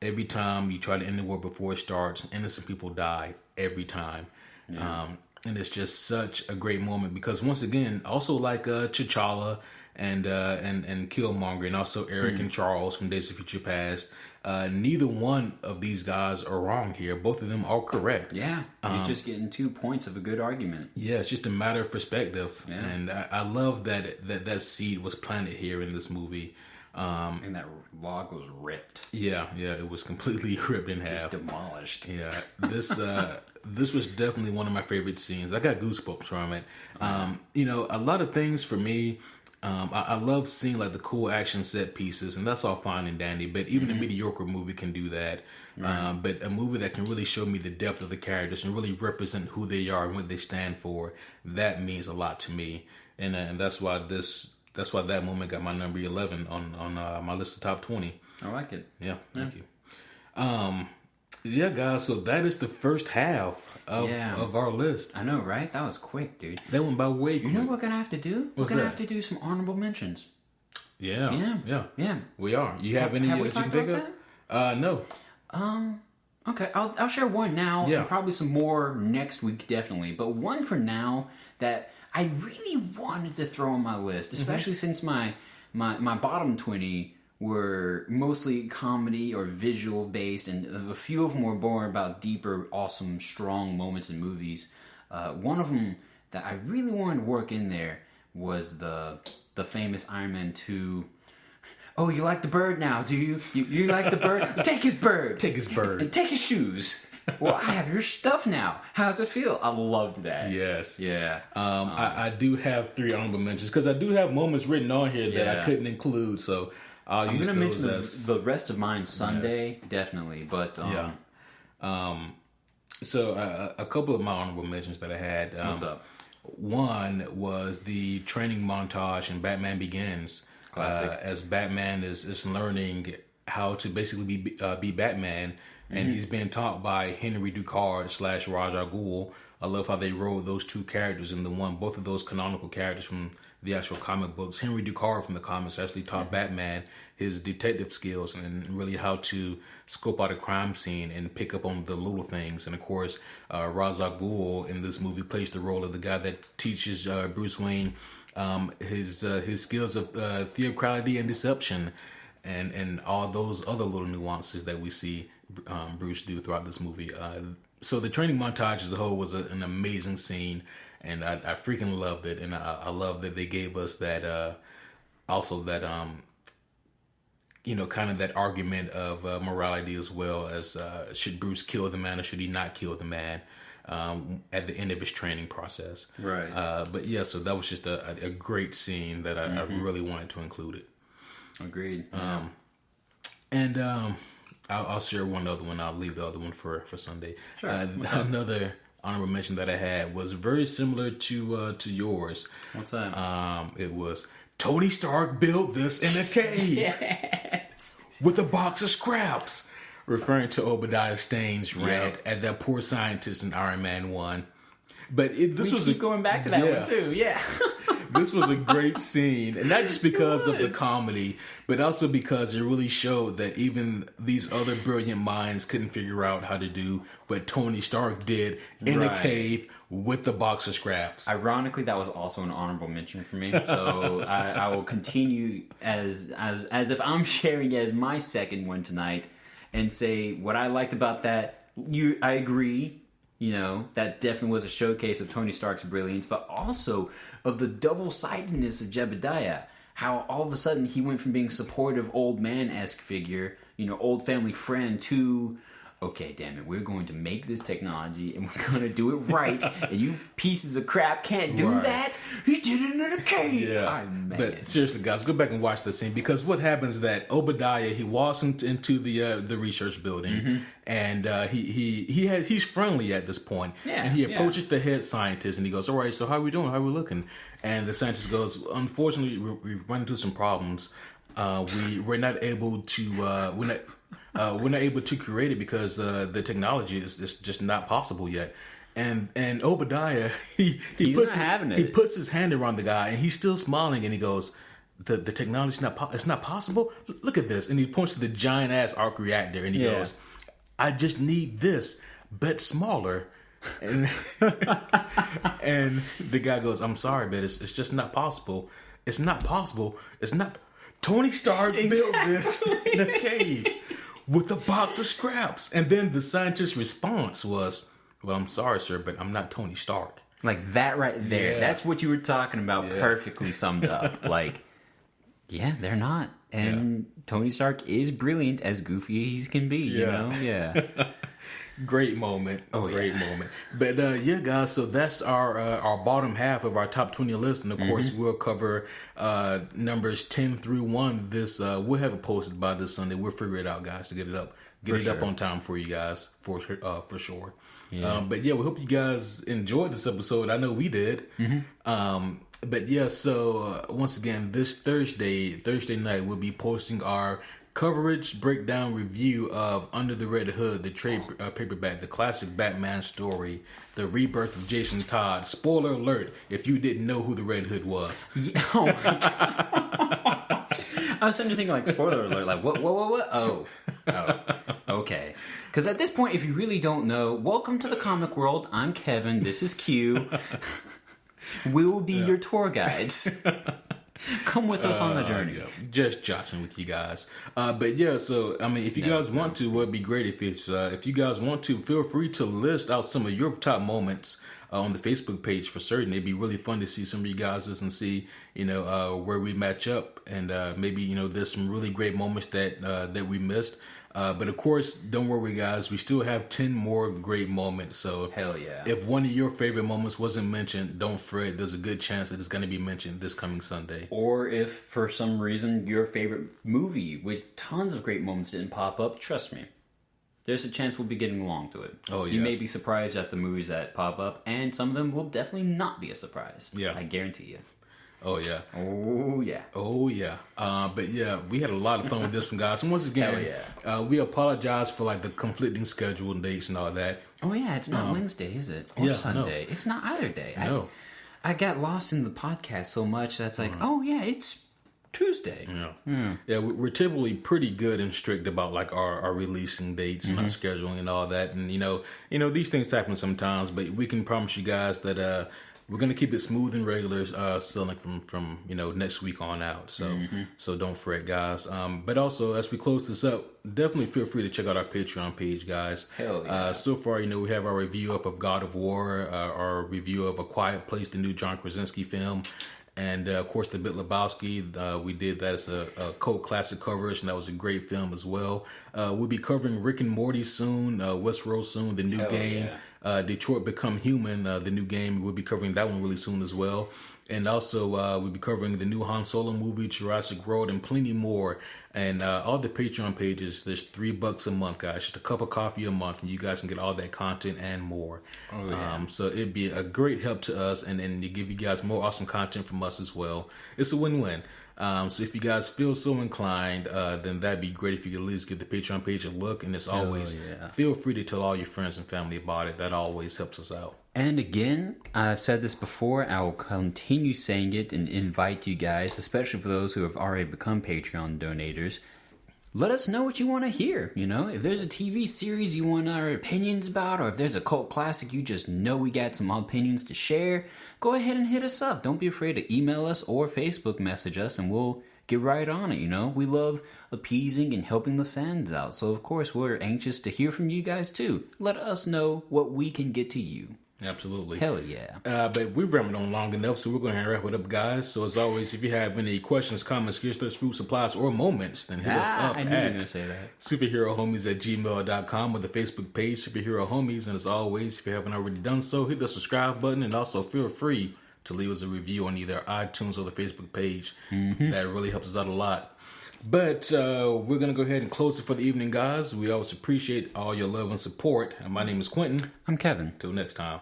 every time you try to end the war before it starts, innocent people die every time. Yeah. And it's just such a great moment because, once again, also like T'Challa and Killmonger, and also Eric and Charles from Days of Future Past, neither one of these guys are wrong here. Both of them are correct. Yeah, you're just getting 2 points of a good argument. Yeah, it's just a matter of perspective. Yeah. And I love that seed was planted here in this movie. And that log was ripped. Yeah, it was completely ripped in half. Just demolished. Yeah, this was definitely one of my favorite scenes. I got goosebumps from it. A lot of things for me, I love seeing like the cool action set pieces, and that's all fine and dandy. But even a mediocre movie can do that. Right. But a movie that can really show me the depth of the characters and really represent who they are and what they stand for, that means a lot to me. And that's why that moment got my number 11 on my list of top 20. I like it. Yeah, thank you. Yeah, guys, so that is the first half of our list. I know, right? That was quick, dude. That went by way quick. You know what we're going to have to do? We're going to have to do some honorable mentions. Yeah. Yeah. We are. You have any that you can think of? No. Okay, I'll share one now, Yeah. and probably some more next week, definitely. But one for now that I really wanted to throw on my list, especially since my bottom 20 were mostly comedy or visual based, and a few of them were more about deeper, awesome, strong moments in movies. One of them that I really wanted to work in there was the famous Iron Man 2. Oh, you like the bird now, do you? You like the bird? Take his bird. Take his bird. And take his shoes. Well, I have your stuff now. How does it feel? I loved that. Yes. Yeah. I do have 3 honorable mentions because I do have moments written on here that I couldn't include. So I'm going to mention as the rest of mine Sunday, definitely. But So a couple of my honorable mentions that I had. What's up? One was the training montage in Batman Begins. Classic. As Batman is learning how to basically be Batman, and he's being taught by Henry Ducard / Ra's al Ghul. I love how they wrote those 2 characters in both of those canonical characters from the actual comic books. Henry Ducard from the comics actually taught Batman his detective skills and really how to scope out a crime scene and pick up on the little things. And of course, Ra's al Ghul in this movie plays the role of the guy that teaches Bruce Wayne his skills of theatricality and deception, and all those other little nuances that we see Bruce do throughout this movie. So the training montage as a whole was an amazing scene, and I freaking loved it. And I love that they gave us that also that kind of that argument of morality as well as should Bruce kill the man or should he not kill the man at the end of his training process. Right. But yeah, so that was just a great scene that I really wanted to include it. Agreed. And I'll share one other one. I'll leave the other one for Sunday. Sure. Another honorable mention that I had was very similar to yours. What's that? It was Tony Stark built this in a cave. Yes. With a box of scraps. Referring to Obadiah Stane's rant at that poor scientist in Iron Man 1. But this was going back to that one too. Yeah. This was a great scene, and not just because of the comedy, but also because it really showed that even these other brilliant minds couldn't figure out how to do what Tony Stark did in a cave with the box of scraps. Ironically, that was also an honorable mention for me. So I will continue as if I'm sharing as my second one tonight, and say what I liked about that. I agree. That definitely was a showcase of Tony Stark's brilliance, but also of the double-sidedness of Jebediah. How all of a sudden he went from being supportive old man-esque figure, old family friend, to, okay, damn it, we're going to make this technology and we're going to do it right, and you pieces of crap can't do that. He did it in a cave. Yeah, but seriously, guys, go back and watch the scene, because what happens is that Obadiah, he walks into the research building, and he's friendly at this point, and he approaches the head scientist, and he goes, "All right, so how are we doing? How are we looking?" And the scientist goes, "Unfortunately, we've run into some problems. We're not able to we're not able to create it because the technology is just not possible yet." And Obadiah, he puts his hand around the guy, and he's still smiling, and he goes, the technology's it's not possible. Look at this, and he points to the giant ass arc reactor, and he goes, "I just need this, but smaller." And and the guy goes, "I'm sorry, but it's just not possible. It's not possible. It's not." Tony Stark built this in a cave with a box of scraps. And then the scientist's response was, "Well, I'm sorry, sir, but I'm not Tony Stark." Like that right there. Yeah. That's what you were talking about, perfectly summed up. Like, yeah, they're not. And Tony Stark is brilliant, as goofy as can be, you know? Yeah. Great moment. Great moment. But guys, so that's our bottom half of our top 20 list. And of course, we'll cover numbers 10 through 1. We'll have it posted by this Sunday. We'll figure it out, guys, to get it up. Up on time for you guys, for sure. Yeah. But we hope you guys enjoyed this episode. I know we did. But so once again, this Thursday night, we'll be posting our coverage, breakdown, review of Under the Red Hood, the trade paperback, the classic Batman story, the rebirth of Jason Todd. Spoiler alert, if you didn't know who the Red Hood was. Oh my God. I was sitting there thinking, like, spoiler alert, like, what? Oh, okay. Because at this point, if you really don't know, welcome to the comic world. I'm Kevin. This is Q. We will be your tour guides. Come with us on the journey. Yeah. Just joshing with you guys. But yeah, so I mean, if you guys want to, well, it'd be great if you guys want to, feel free to list out some of your top moments on the Facebook page for certain. It'd be really fun to see some of you guys and see, where we match up, and maybe there's some really great moments that we missed. But of course, don't worry, guys. We still have 10 more great moments. So hell yeah! If one of your favorite moments wasn't mentioned, don't fret. There's a good chance that it's going to be mentioned this coming Sunday. Or if for some reason your favorite movie with tons of great moments didn't pop up, trust me, there's a chance we'll be getting along to it. Oh yeah. You may be surprised at the movies that pop up, and some of them will definitely not be a surprise. Yeah, I guarantee you. Oh yeah. Oh yeah. Oh yeah. But yeah, we had a lot of fun with this one, guys. And once again, we apologize for like the conflicting schedule and dates and all that. Oh yeah, it's not Wednesday, is it? Or Sunday. No. It's not either day. No. I got lost in the podcast so much that's like, oh yeah, it's Tuesday. Yeah, we're typically pretty good and strict about like our releasing dates and our scheduling and all that. And these things happen sometimes, but we can promise you guys that we're gonna keep it smooth and regular, selling from next week on out. So don't fret, guys. But also, as we close this up, definitely feel free to check out our Patreon page, guys. Hell yeah. So far, we have our review up of God of War, our review of A Quiet Place, the new John Krasinski film, and of course the Big Lebowski. We did that as a cult classic coverage, and that was a great film as well. We'll be covering Rick and Morty soon, Westworld soon, the new game. Yeah. Detroit Become Human, the new game. We'll be covering that one really soon as well. And also, we'll be covering the new Han Solo movie, Jurassic World, and plenty more. And all the Patreon pages, there's $3 a month, guys. Just a cup of coffee a month, and you guys can get all that content and more. Oh, yeah. So it'd be a great help to us, and to give you guys more awesome content from us as well. It's a win-win. So if you guys feel so inclined, then that'd be great if you could at least give the Patreon page a look. And as always, feel free to tell all your friends and family about it. That always helps us out. And again, I've said this before, I will continue saying it and invite you guys, especially for those who have already become Patreon donators, let us know what you want to hear. If there's a TV series you want our opinions about, or if there's a cult classic you just know we got some opinions to share, go ahead and hit us up. Don't be afraid to email us or Facebook message us, and we'll get right on it. We love appeasing and helping the fans out, so of course we're anxious to hear from you guys too. Let us know what we can get to you. Absolutely. Hell yeah. But we've rambled on long enough, so we're going to wrap it up, guys. So as always, if you have any questions, comments, gear stuff, food supplies, or moments, then hit us up I knew you were going to say that. superherohomies@gmail.com or the Facebook page, Superhero Homies. And as always, if you haven't already done so, hit the subscribe button, and also feel free to leave us a review on either iTunes or the Facebook page. That really helps us out a lot. But we're going to go ahead and close it for the evening, guys. We always appreciate all your love and support. And my name is Quentin. I'm Kevin. Till next time.